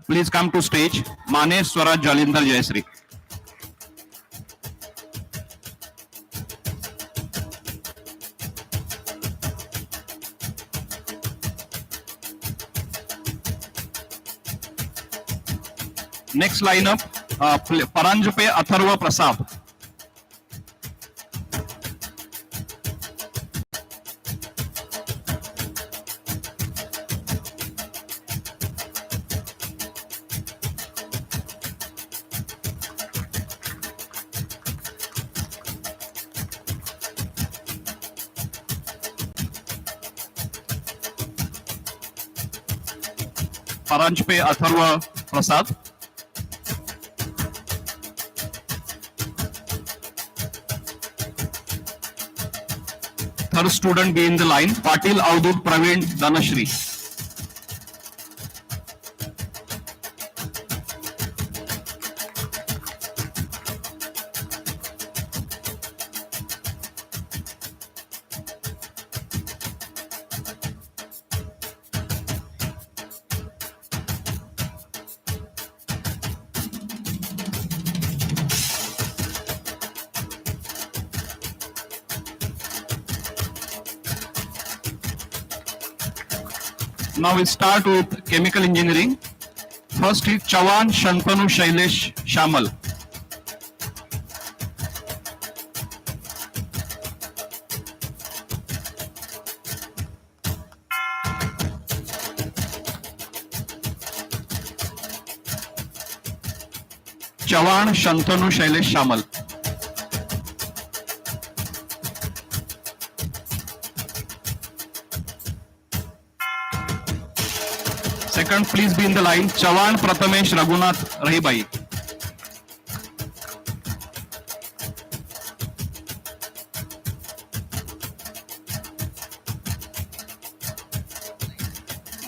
Please come to stage. Mane Swaraj Jalindhar Jayashree. Next lineup, Paranjape Atharva Prasad. Paranjape Atharva Prasad. Third student be in the line, Patil Avdut Praveen Dhanashri. Now we start with chemical engineering. First is Chavan Shantanu Shailesh Shamal. Chavan Shantanu Shailesh Shamal. Second, please be in the line. Chavan Prathamesh Raghunath Rahibai.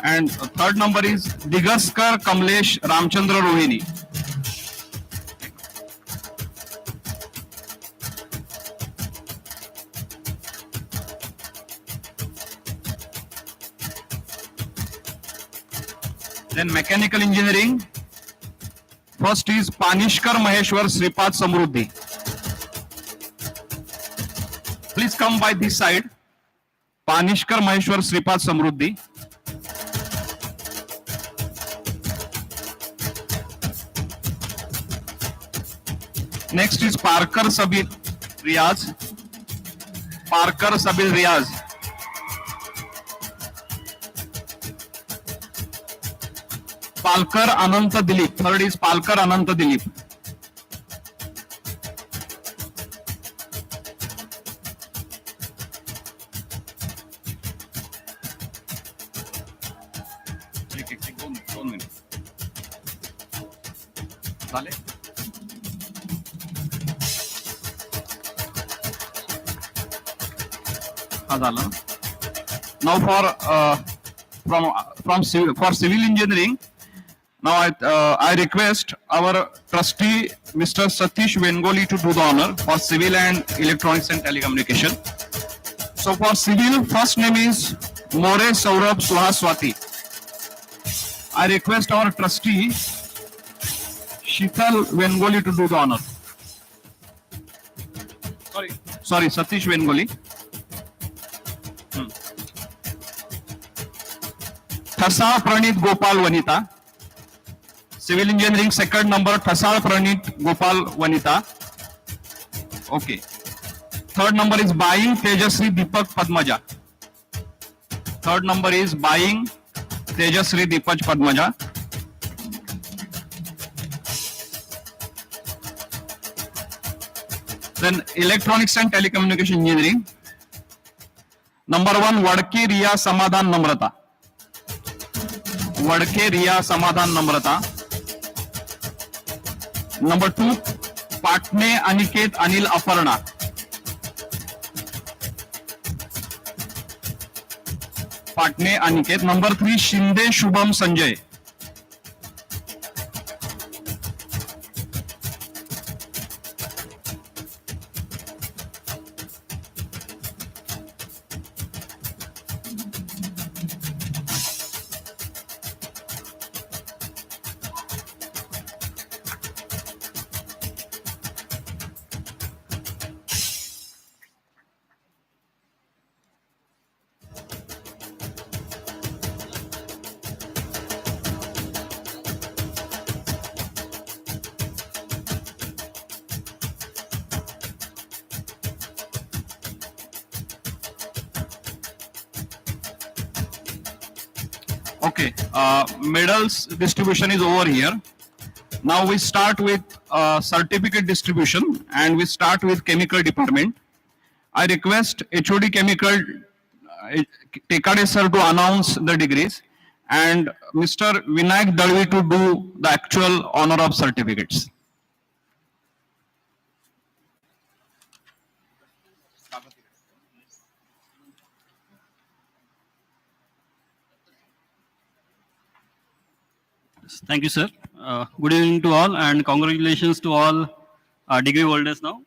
And third number is Digaskar Kamlesh Ramchandra Rohini. Then mechanical engineering. First is Panishkar Maheshwar Sripad Samruddhi. Please come by this side. Panishkar Maheshwar Sripad Samruddhi. Next is Parker Sabil Riaz. Parker Sabil Riaz. Palkar Ananta Dilip. Third is Palkar Ananta Dilip. दोन minute झाले. हा झाला. Now for civil engineering. Now I request our trustee Mr. Satish Vengoli to do the honor for civil and electronics and telecommunication. So for civil, first name is More Saurabh Suhaswati. I request our trustee Shithal Vengoli to do the honor. Sorry, Satish Vengoli. Thasa Pranit Gopal Vanita. Civil engineering second number Thasal Pranit Gopal Vanita. Okay. Third number is buying Tejasri Deepak Padmaja. Third number is buying Tejasri Deepak Padmaja. Then electronics and telecommunication engineering. Number 1 Vadke Riya Samadhan Namrata. Vadke Riya Samadhan Namrata. Number 2 Patne Aniket Anil Aparna. Patne Aniket. Number 3 Shinde Shubham Sanjay. Okay, medals distribution is over here. Now we start with certificate distribution and we start with chemical department. I request HOD chemical Tekade sir to announce the degrees and Mr. Vinayak Dalvi to do the actual honor of certificates. Thank you, sir. Good evening to all and congratulations to all degree holders now.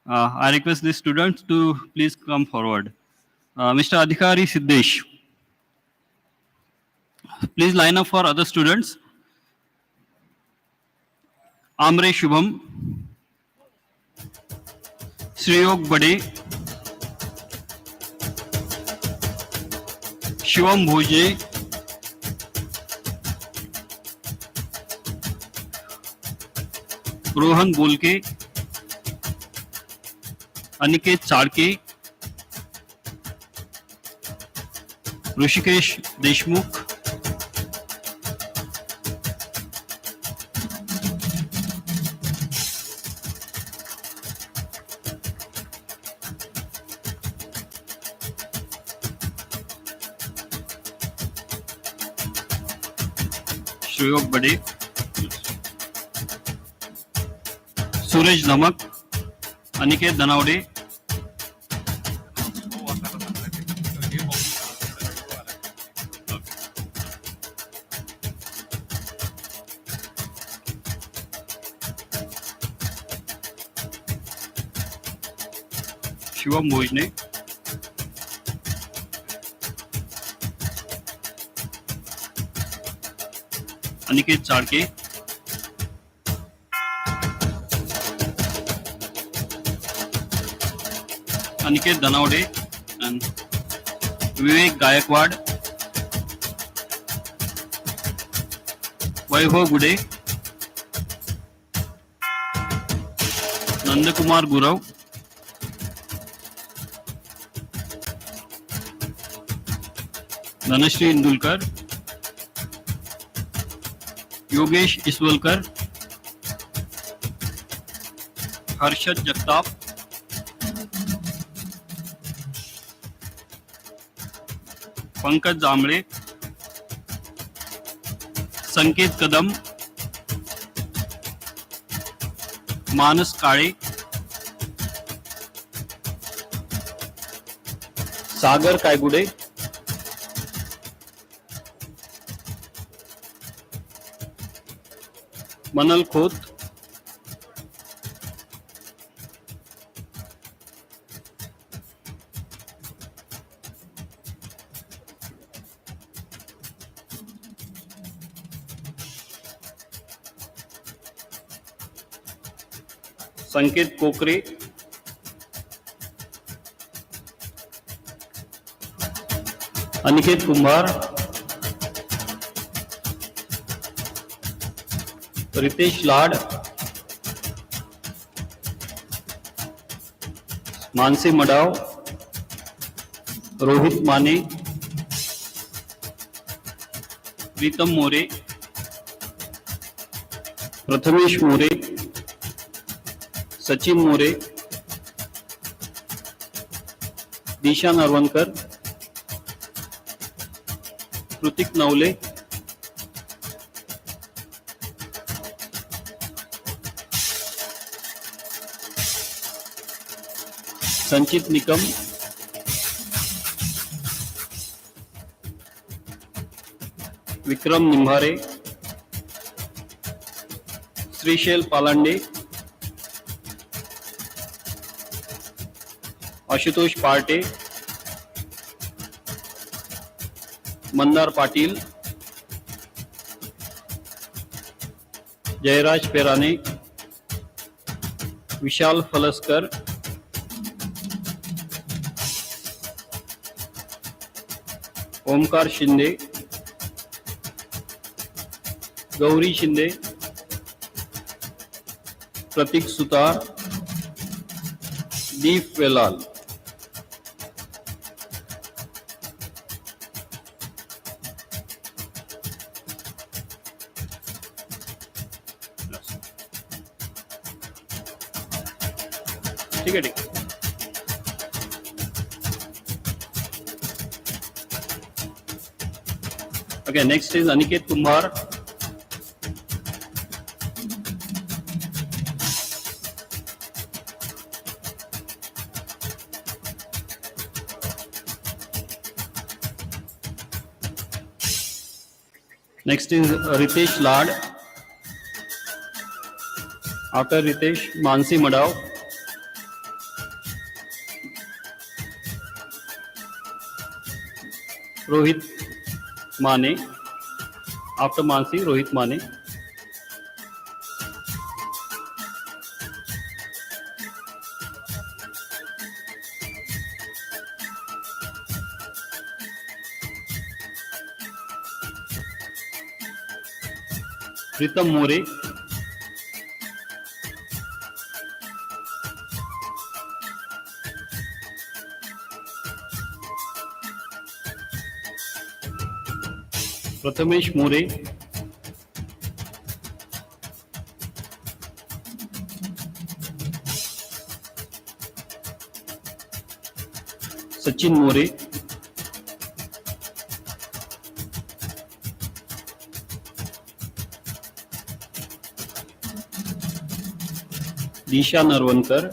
I request the students to please come forward. Mr. Adhikari Siddesh, please line up for other students. Amre Shubham, Shriyog Bade, Shivam Bhoje, Rohan बोलके, अनिकेत चाड़के, ऋषिकेश देशमुख, सुयोग बडे, सुरेश धमक, अनिकेत धनावडे, शिवम भोजने, Aniket Chalke, Aniket Dhanawade and विवेक गायकवाड, वैभव गुडे, नंदकुमार गुरव, धनश्री इंदुलकर, योगेश इसवलकर, हर्षद जगताप, पंकज जांभळे, संकेत कदम, मानस काळे, सागर कायगुडे, मनल खोत, संकेत कोकरे, अनिकेत कुंभार, रितेश लाड, मानसी मडाव, रोहित माने, प्रीतम मोरे, प्रथमेश मोरे, सचिन मोरे, दिशा नरवणकर, कृतिक नवले, संचित निकम, विक्रम निंभारे, श्रीशैल पालांडे, आशुतोष पार्टे, मंदार पाटील, जयराज पेराने, विशाल फलसकर, ओमकार शिंदे, गौरी शिंदे, प्रतीक सुतार, दीप वेलाल, ठीक है, ठीक। Okay, next is Aniket Kumar. Next is Ritesh Lad. After Ritesh, Mansi Madav. Rohit Mane. After Mansi, Rohit Mane. Pritam More, Prathamesh More, Sachin More, Disha Narvankar,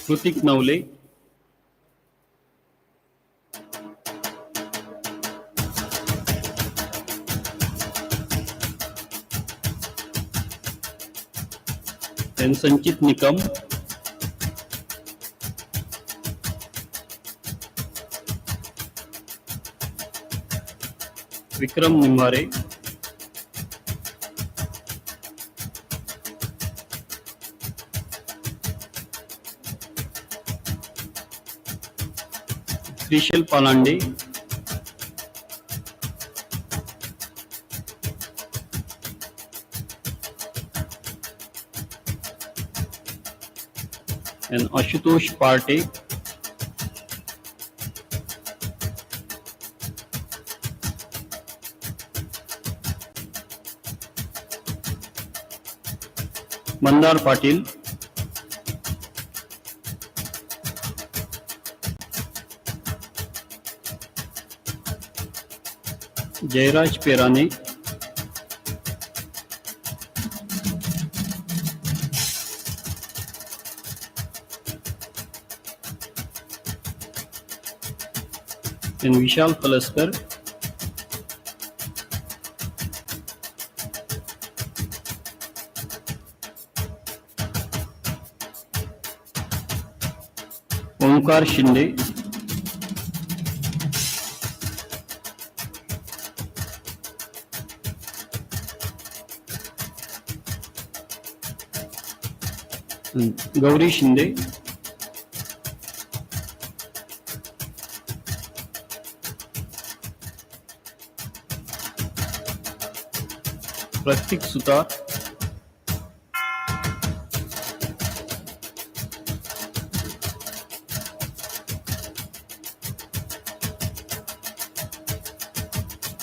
Kritik Navale, N Sanchit Nikam, Vikram Nimbare, Shrishail Palande, and Ashutosh Parte, Mandar Patil, Jairaj Perane, and Vishal Palaskar, Omkar Shinde, and Gauri Shinde, Pratik Sutar,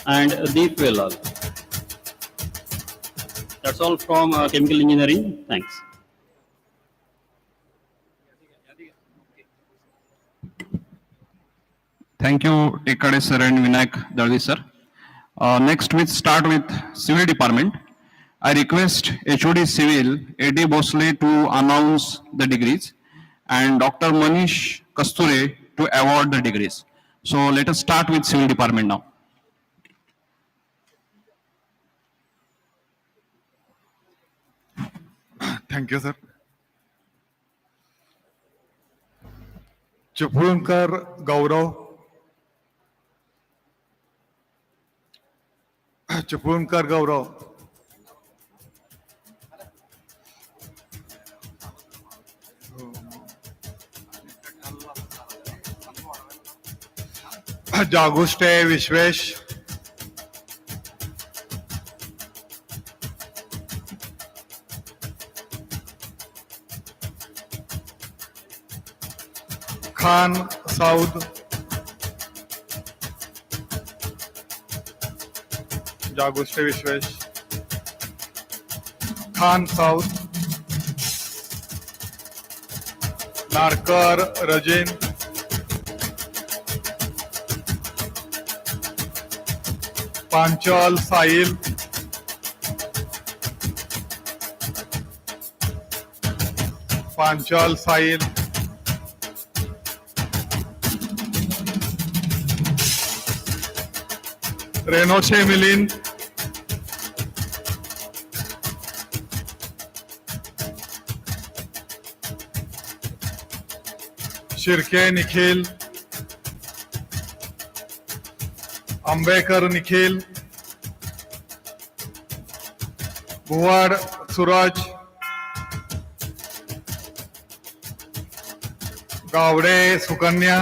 and Deep Velal. That's all from chemical engineering. Thanks. Thank you, Tekade sir and Vinayak Dalvi sir. Next, we start with Civil Department. I request HOD Civil A.D. Bosle to announce the degrees and Dr. Manish Kasture to award the degrees. So let us start with Civil Department now. Thank you, sir. Chiplunkar Gaurav, Chiplunkar Gaurav, Jagushte Vishwesh, Khan Saud, Jagushte Vishwesh, Khan Saud, Narkar Rajin, Panchal Sahil, Panchal Sahil, Renoshe Milind, Shirke Nikhil, Ambekar Nikhil, Bhuwad Suraj, Gawade Sukanya,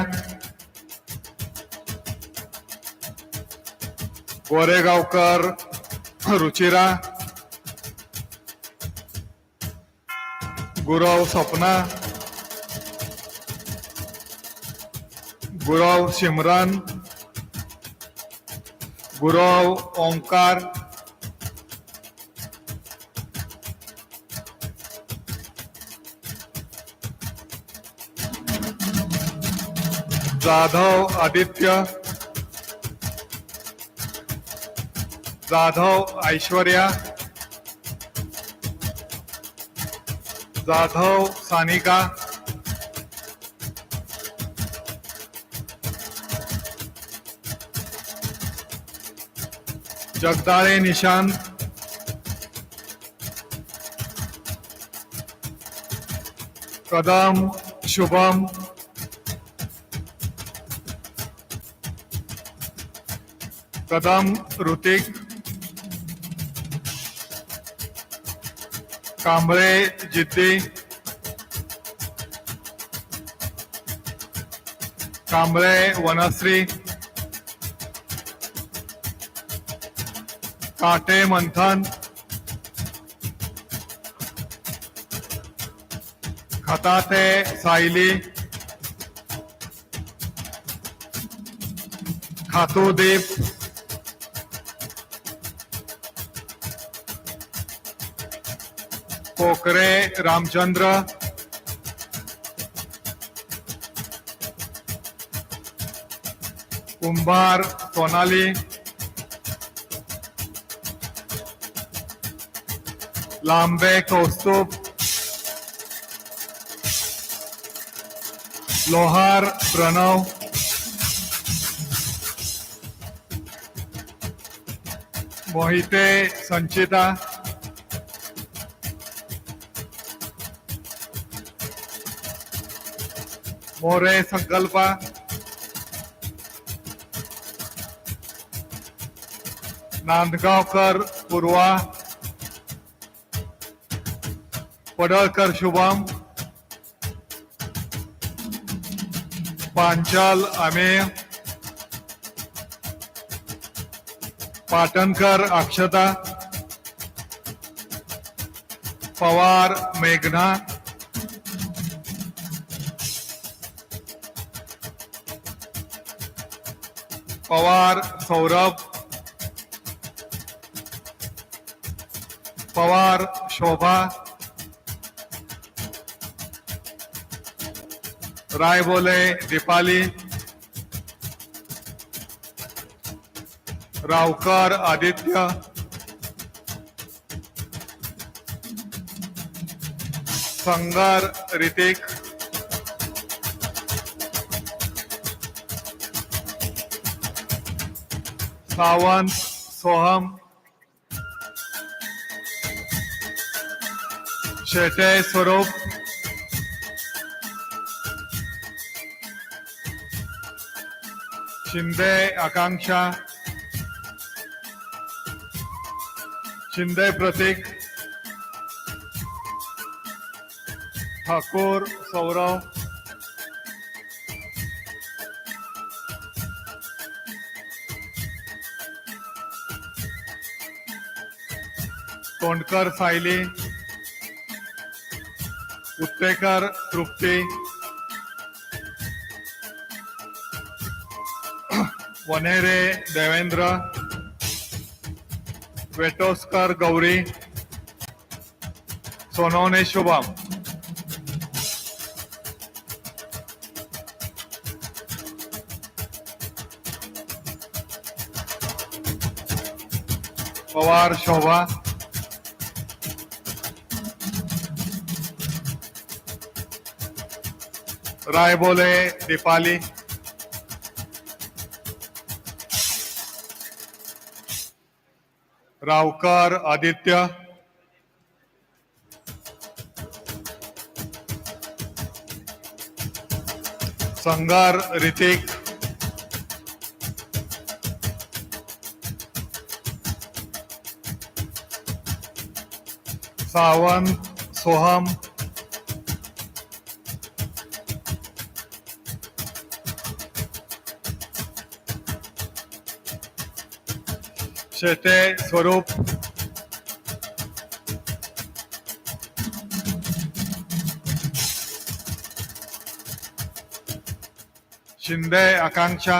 Goregaonkar Ruchira, Gurav Sapna, Gurav सिमरन, गुरव ओंकार, जाधव आदित्य, जाधव ऐश्वर्या, जाधव सानिका, जगदाळे निशांत, कदम शुभम, कदम ऋतिक, कांबळे जिद्दी, कांबळे वनश्री, काटे मंथन, खताते सायली, खातूदीप, पोकरे रामचंद्र, कुंभार सोनाली, लांबे कौस्तुभ, लोहार प्रणव, मोहिते संचिता, मोरे संकल्पा, नांदगावकर पूर्वा, पडळकर शुभम, पांचाल अमेय, पाटणकर अक्षता, पवार मेघना, पवार सौरभ, पवार शोभा, रायबोले दीपाली, रावकर आदित्य, संगर ऋतिक, सावंत सोहम, शेटे स्वरूप, शिंदे आकांक्षा, शिंदे प्रतीक, ठाकूर सौरव, तोंडकर सायली, उत्तेकर तृप्ती, वनेरे देवेंद्र, वेटोस्कर गौरी, सोनवणे शुभम, पवार शोभा, रायबोले दीपाली, रावकर आदित्य, संगार ऋतिक, सावंत सोहम, शेटे स्वरूप, शिंदे आकांक्षा,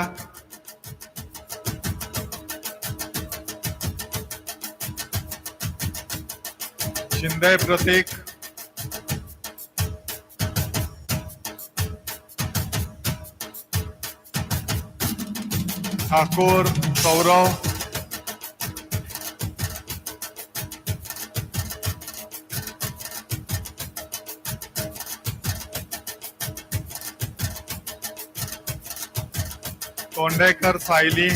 शिंदे प्रतीक, ठाकूर सौरव, तोंडेकर सायली,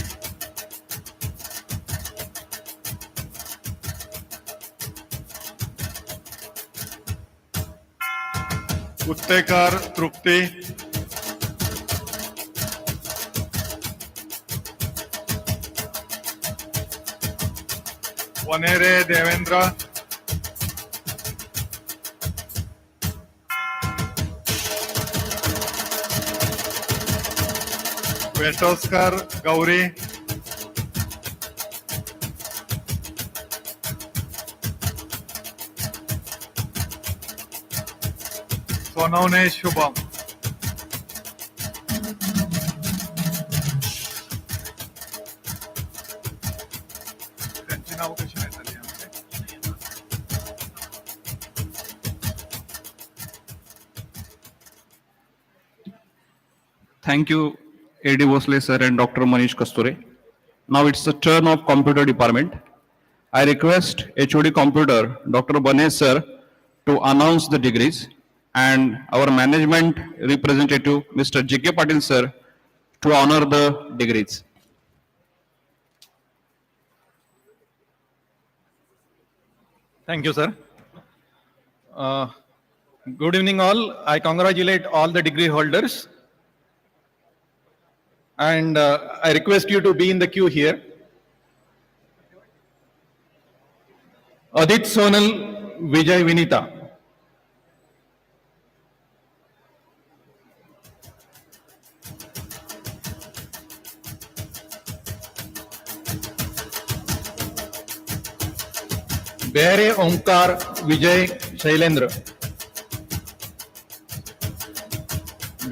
उत्तेकर तृप्ती, वनेरे देवेंद्र, वेटोस्कर गौरी, सोनवणे शुभम. त्यांची नावं कशी नाही झाली यामध्ये? Thank you, A.D. Vosley sir and Dr. Manish Kasture. Now it's the turn of computer department. I request HOD computer, Dr. Banes sir, to announce the degrees and our management representative, Mr. J.K. Patil sir, to honor the degrees. Thank you, sir. Good evening, all. I congratulate all the degree holders. And I request you to be in the queue here. Adit Sonal Vijay Vinita. Behre Omkar Vijay Shailendra.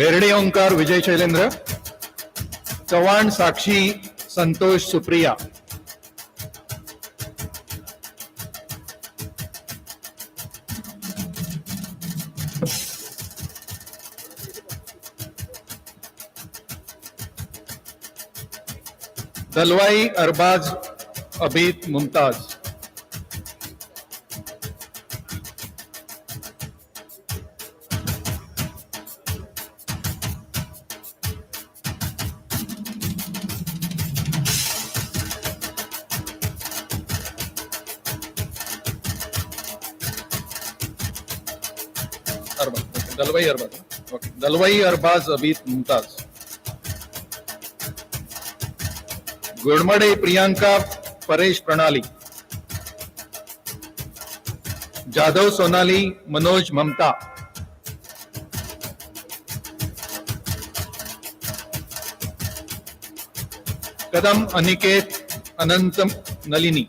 Behre Omkar Vijay Shailendra. Chavan साक्षी संतोष सुप्रिया. दलवाई अरबाज अबीद मुमताज. दलवाई अरबाज अबीद मुमताज. गुड़मड़े प्रियंका परेश प्रणाली. जाधव सोनाली मनोज ममता. कदम अनिकेत अनंत नलिनी.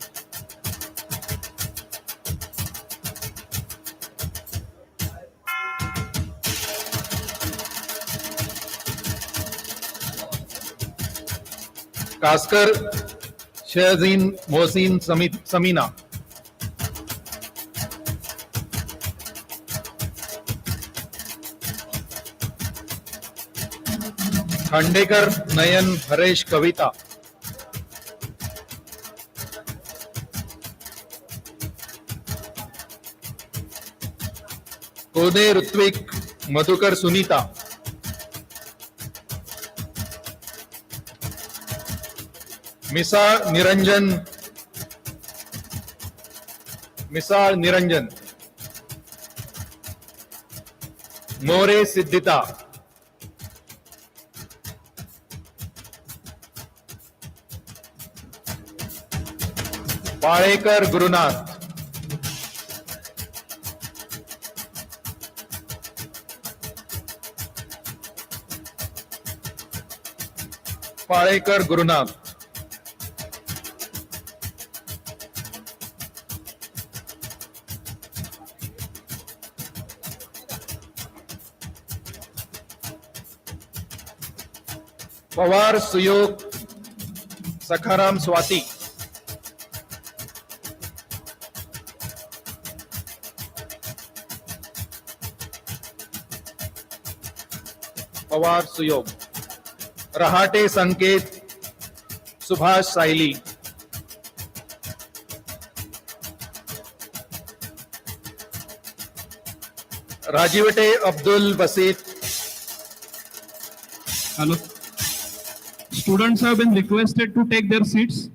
कास्कर शहजीन मोहसिन समीना. खांडेकर नयन हरेश कविता. कोदे ऋत्विक मधुकर सुनीता. मिसाळ निरंजन. मोरे सिद्धिता. पाळेकर गुरुनाथ. पाळेकर गुरुनाथ. पवार सुयोग Sakharam Swati. Pawar Suyog. Rahate Sanket Subhash Sayali, Rajivte Abdul Basit, Hello. Students have been requested to take their seats.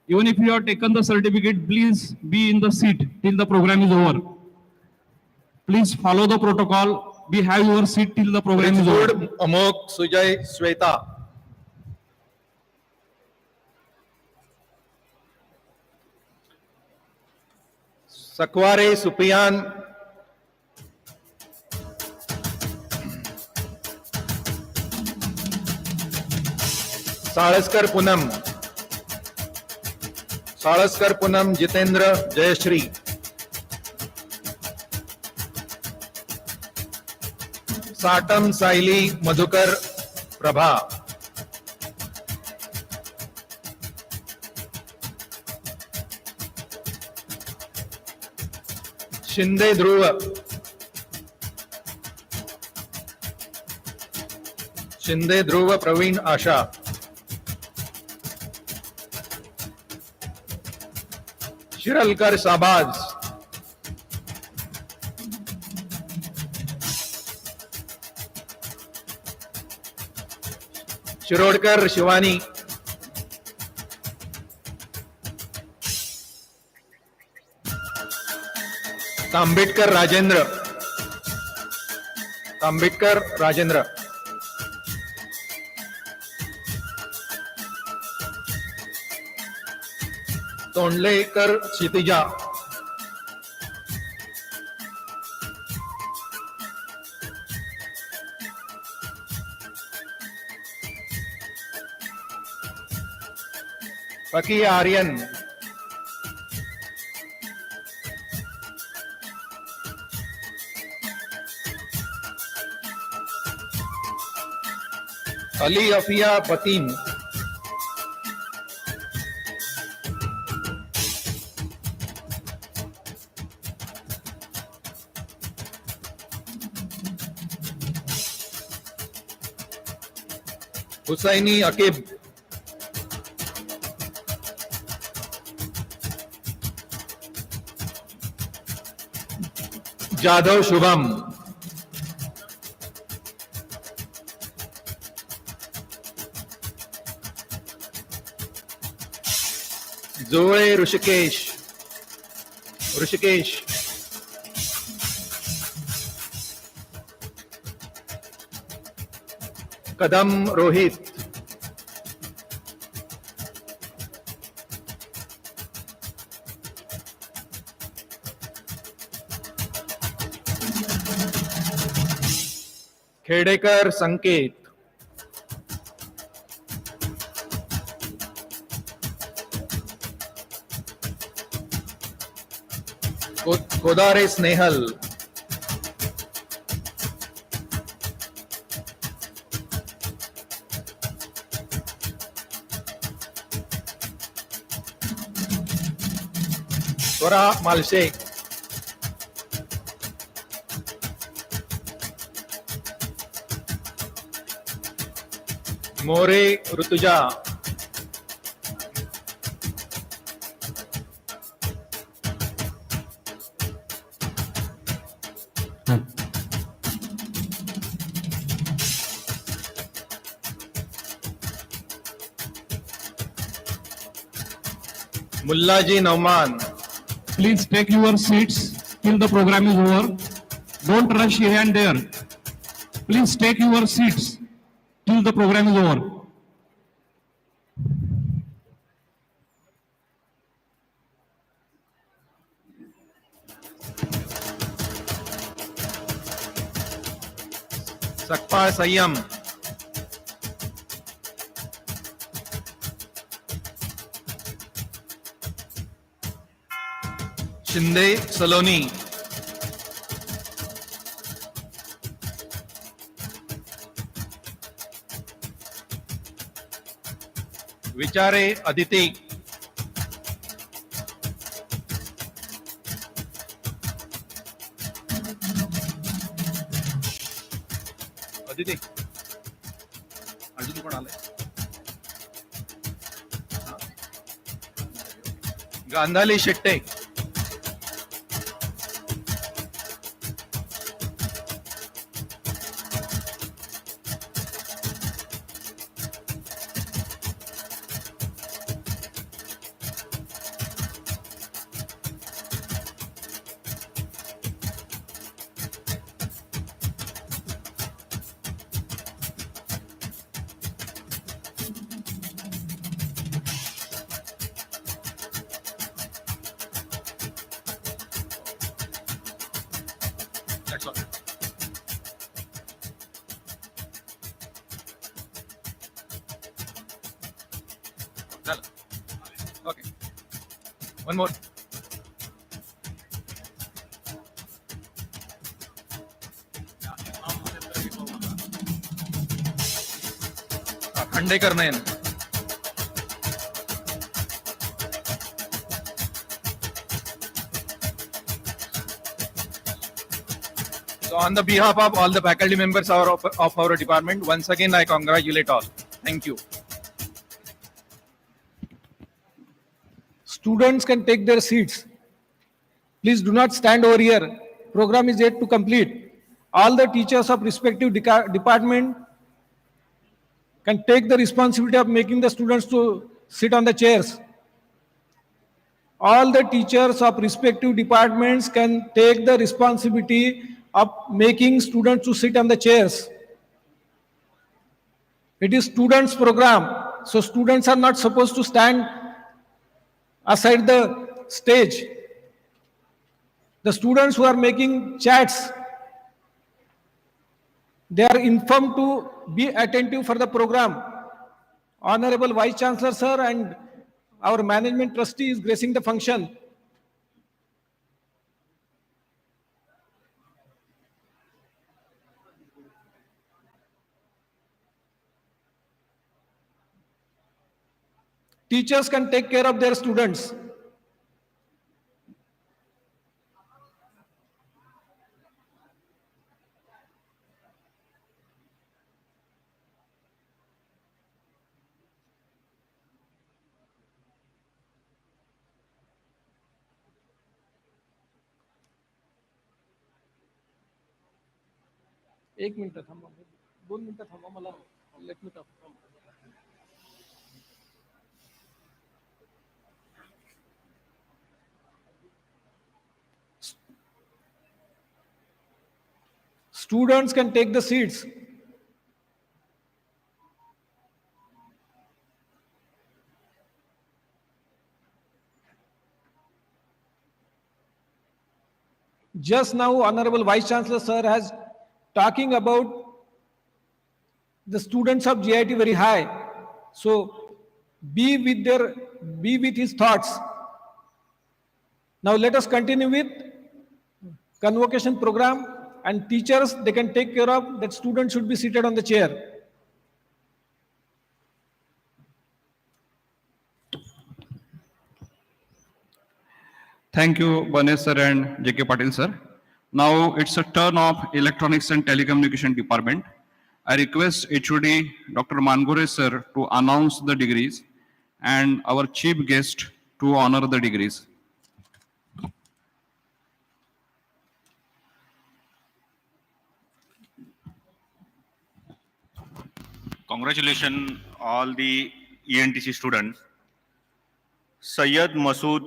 Even if you have taken the certificate, please be in the seat till the program is over. Please follow the protocol. Be have your seat till the program is over. Richwood Amok, Sujay Shweta, Sakware Supriyan, Salaskar Poonam, Salaskar Poonam Jitendra Jayashree, Satam Sayali Madhukar Prabha, Shinde Dhruv, Shinde Dhruv Pravin Asha, Shirlakar Shabaz, Shirodkar Shivani, Tambedkar Rajendra, Tambedkar Rajendra, Tondlekar Kshitija, Faki Aryan, Ali Afiya Batin, Husaini Akib, Jadhav Shubham, Jole Rishikesh, Rishikesh, Kadam Rohit, Khedekar Sanket, Kodare Snehal, Swara Malshe, more Rutuja, Mullaji Nauman, Please take your seats till the program is over. Don't rush here and there. Please take your seats till the program is over. Sakpal संयम, शिंदे सलोनी, विचारे अदिती, अदिती अजून कोण आलंय? Gandhali Shetty. That's all. Done. Okay. One more. Khandekar Nayan. So on the behalf of all the faculty members of our department, once again I congratulate all. Thank you. Students can take their seats. Please do not stand over here. Program is yet to complete. All the teachers of respective department can take the responsibility of making the students to sit on the chairs. All the teachers of respective departments can take the responsibility of making students to sit on the chairs. It is students' program, so students are not supposed to stand aside the stage. The students who are making chats, they are informed to be attentive for the program. Honorable Vice Chancellor, sir, and our management trustee is gracing the function. Teachers can take care of their students. एक minute थांबा, 2 मिनिटं थांबा, मला let me talk. Students can take the seats. Just now, Honorable Vice Chancellor, sir, has talking about the students of GIT very high. So be with his thoughts. Now let us continue with convocation program, and teachers, they can take care of that students should be seated on the chair. Thank you, Banesh sir and J.K. Patil sir. Now it's a turn of Electronics and Telecommunication Department. I request HOD Dr. Mangore sir to announce the degrees and our chief guest to honor the degrees. Congratulations all the ENTC students. Sayyid Masood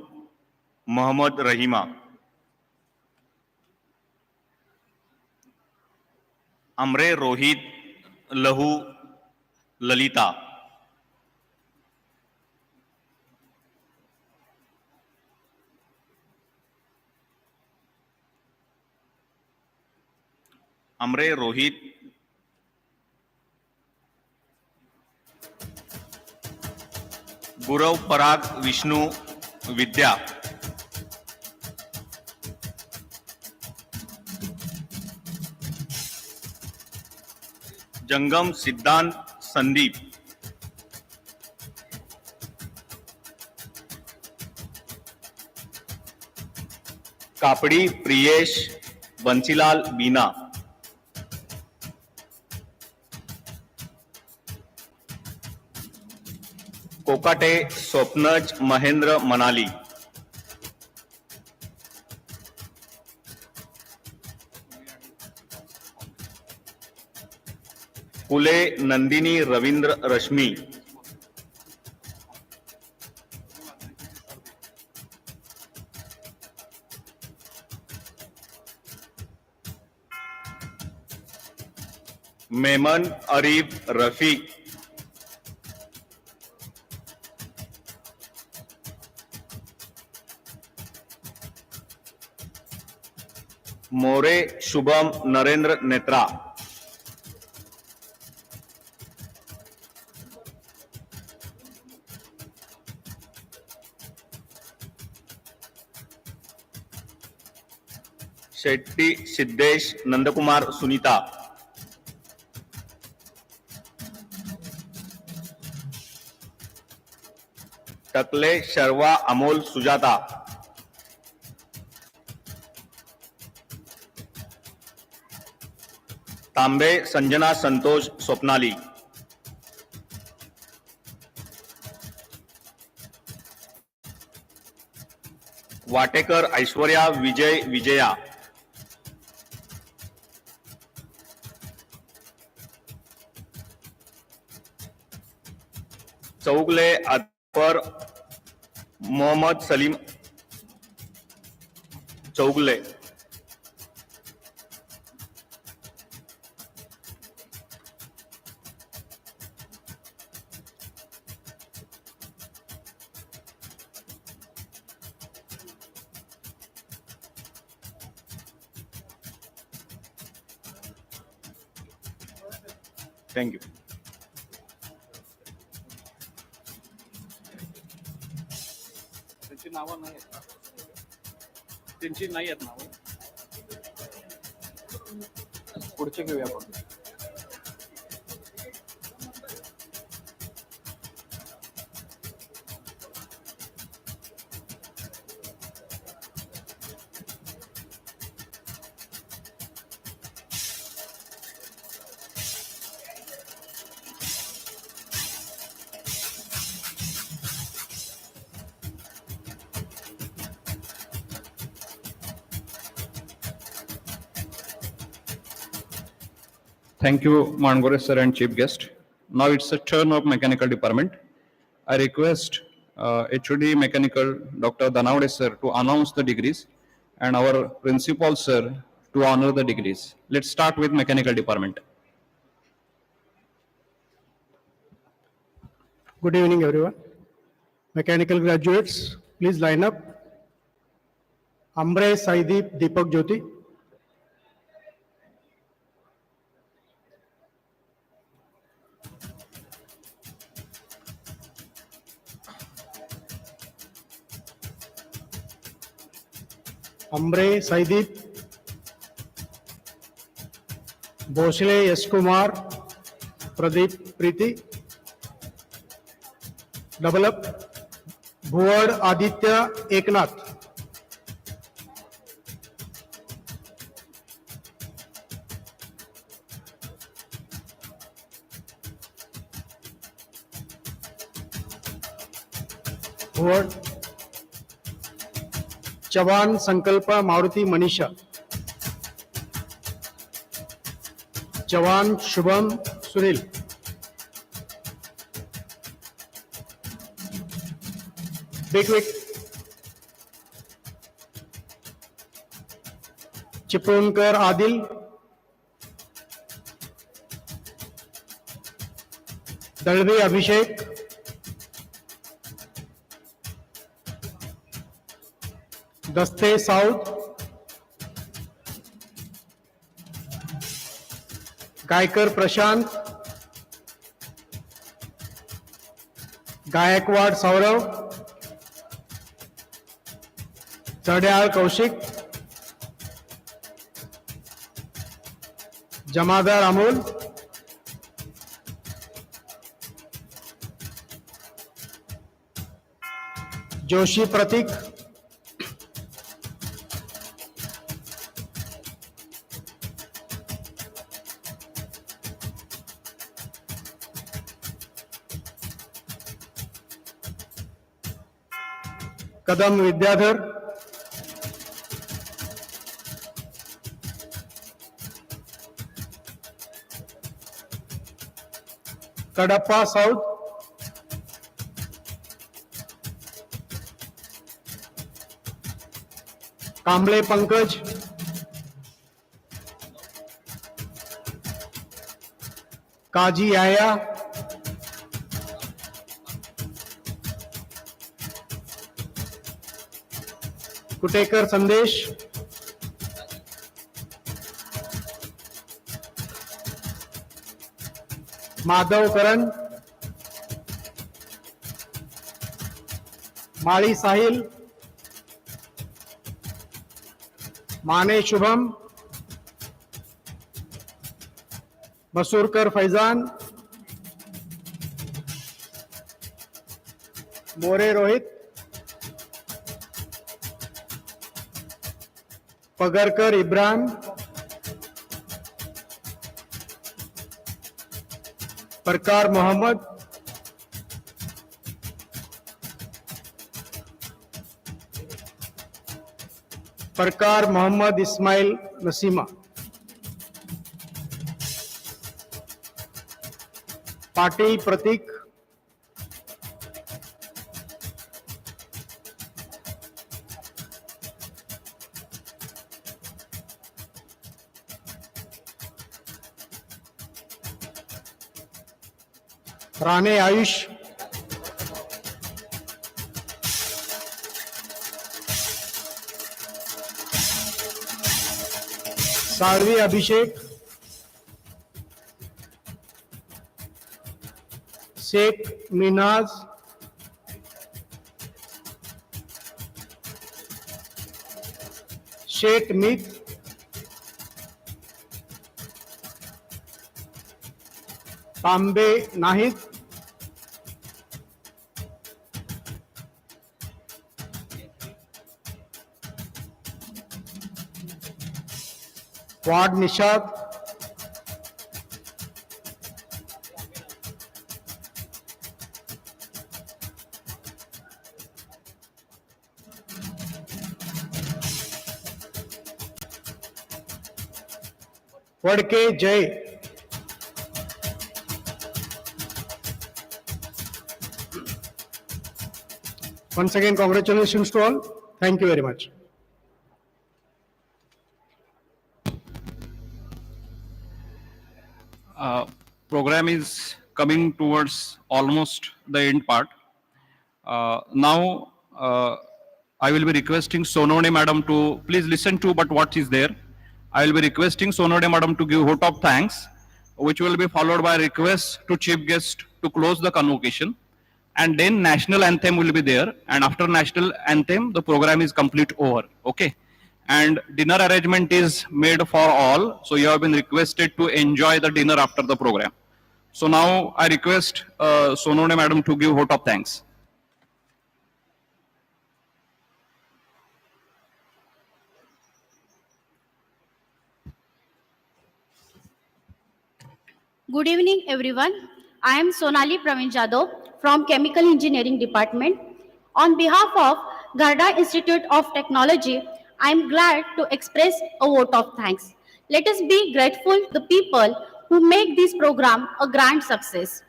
Muhammad Rahima. Amre Rohit Lahu Lalita. Amre Rohit Gurav Parag Vishnu Vidya. Jangam Siddhant Sandeep. Kapdi Priyesh Bansilal Bina. Kokate Swapnaj Mahendra Manali. फुले नंदिनी रवींद्र रश्मी, मेमन अरीफ रफीक, मोरे शुभम नरेंद्र नेत्रा, शेट्टी सिद्धेश नंदकुमार सुनीता, टकले शर्वा अमोल सुजाता, तांबे संजना संतोष स्वप्नाली, वाटेकर ऐश्वर्या विजय Vijaya, Chougale Akbar Mohammad Salim Chougale, thank you. त्यांची नावं नाही आहेत, त्यांची नाही आहेत नावं. पुढचे घेऊया आपण. Thank you, Mangore sir and chief guest. Now it's the turn of mechanical department. I request HOD mechanical Dr. Danavade sir to announce the degrees and our principal sir to honor the degrees. Let's start with mechanical department. Good evening, everyone. Mechanical graduates, please line up. Ambre Saideep Deepak Jyoti. Ambre Saideep. Bosle S. Kumar. Pradeep Preeti. Double up. Bhuvad Aditya Eknath. Bhuvad. Chavan Sankalpa Maruti Manisha. Chavan Shubham Sunil. Bigwig. Chiponkar Adil. Dalve Abhishek. Daste South. Gaikar Prashant. Gaikwad Saurav. Chadiyal Kaushik. Jamadar Amol. Joshi Pratik. Kadam Vidyadhar. Kadapa South, Kamble Pankaj, Kaji Aya, Kutekar Sandesh, Madhav Karan, Mali Sahil, Mane Shubham, Masurkar Faizan, More Rohit, Pagarkar Ibrahim, Parkar Mohammed, Parkar Mohammed Ismail Nasima, Patil Pratik, Rane Ayush, Sarvi Abhishek, Sheikh Minaz, Sheikh Meet, Tambe Nahid, Ward Nishad, Wadke Jay, once again congratulations to all. Thank you very much. Program is coming towards almost the end part. Now, I will be requesting Sonone Madam to please listen to but what is there. I will be requesting Sonone Madam to give vote of thanks, which will be followed by request to chief guest to close the convocation. And then national anthem will be there. And after national anthem, the program is complete over. Okay. And dinner arrangement is made for all. So you have been requested to enjoy the dinner after the program. So now I request Sonone Madam to give vote of thanks. Good evening, everyone. I am Sonali Praveen Jadhav from Chemical Engineering Department. On behalf of Gharda Institute of Technology, I am glad to express a vote of thanks. Let us be grateful to the people who make this program a grand success.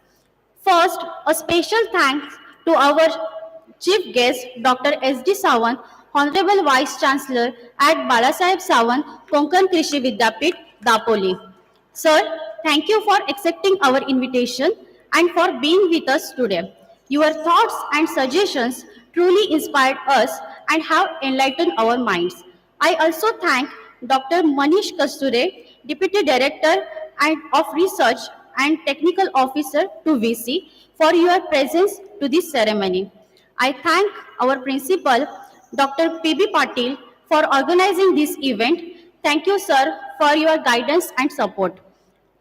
First, a special thanks to our chief guest, Dr. S.D. Sawant, Honorable Vice Chancellor at Balasaheb Sawant, Konkan Krishi Vidyapit, Dapoli. Sir, thank you for accepting our invitation and for being with us today. Your thoughts and suggestions truly inspired us and have enlightened our minds. I also thank Dr. Manish Kasture, Deputy Director of Research and Technical Officer to VC, for your presence to this ceremony. I thank our principal, Dr. P.B. Patil, for organizing this event. Thank you, sir, for your guidance and support.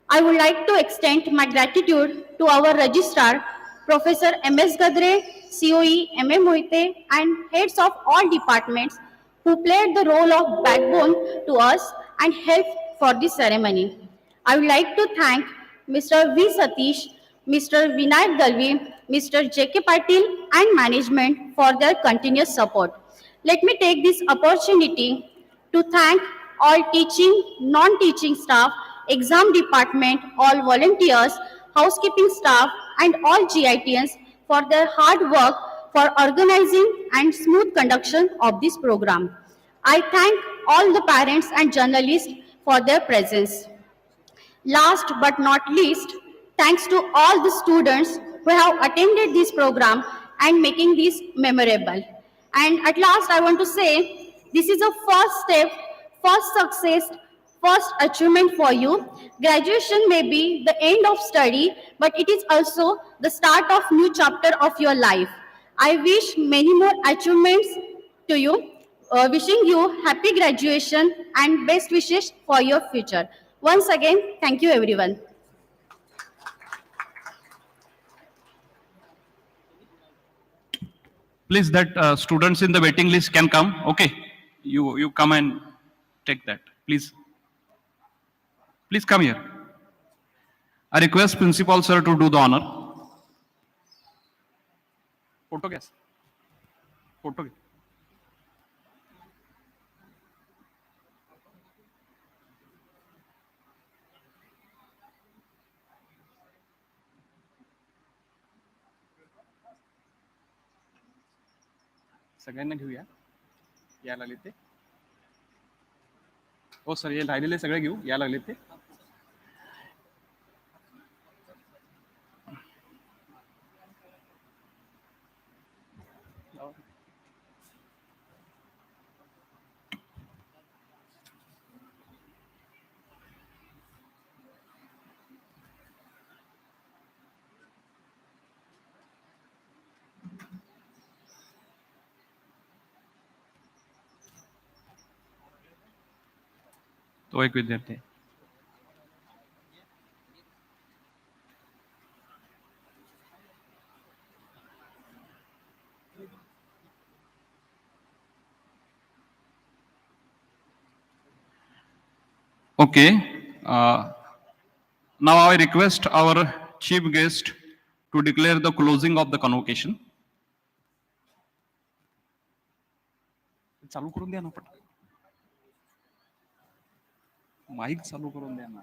I would like to extend my gratitude to our registrar, Professor M.S. Gadre, COE, M.A. Mohite, and heads of all departments who played the role of backbone to us and helped for this ceremony. I would like to thank Mr. V. Satish, Mr. Vinayak Dalvi, Mr. J.K. Patil, and management for their continuous support. Let me take this opportunity to thank all teaching, non-teaching staff, exam department, all volunteers, housekeeping staff, and all GITNs for their hard work for organizing and smooth conduction of this program. I thank all the parents and journalists for their presence. Last but not least, thanks to all the students who have attended this program and making this memorable. And at last, I want to say, this is a first step, first success, first achievement for you. Graduation may be the end of study, but it is also the start of new chapter of your life. I wish many more achievements to you. Wishing you happy graduation and best wishes for your future. Once again, thank you everyone. Please, that students in the waiting list can come. Okay, you come and take that. Please come here. I request principal sir to do the honor. Photo guess. Photo. सगळ्यांना घेऊया या लागले ते हो sir हे राहिलेले सगळे घेऊ या लागले ते तो एक विद्यार्थी आहे. Okay. Now I request our chief guest to declare the closing of the convocation. चालू करून द्या ना पटकन. माइक चालू करून द्या ना.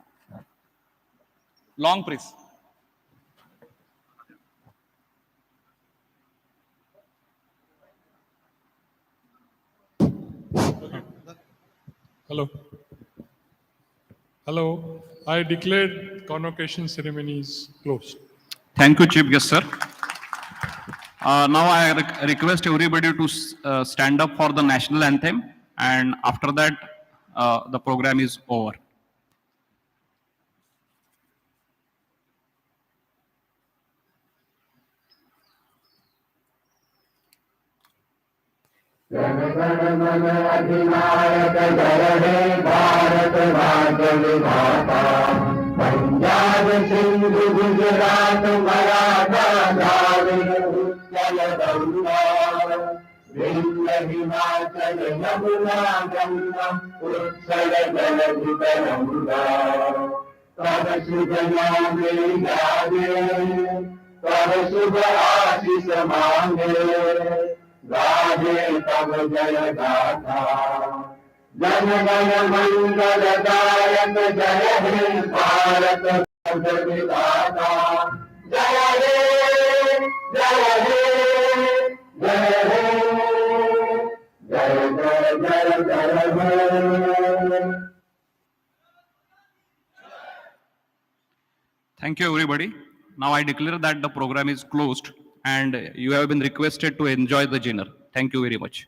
Long press. Hello. Hello. I declared convocation ceremony is closed. Thank you, Chief Guest, sir. Now I request everybody to stand up for the national anthem, and after that, the program is over. अधिनायक जय हे भारत भाग्य विधाता पंजाब सिंध गुजरात मराठा द्राविड़ उत्कल गंगा विंध्य हिमाचल यमुना गंगा उत्कल जलधि तरंगा तब शुभ नाम गावे तब शुभ आशीष मांगे गाहे तब जय गाथा जन गण मंगल दायक जय हे भारत भाग्य विधाता जय हे जय हे जय हे जय जय जय जय हे. Thank you, everybody. Now I declare that the program is closed and you have been requested to enjoy the dinner. Thank you very much.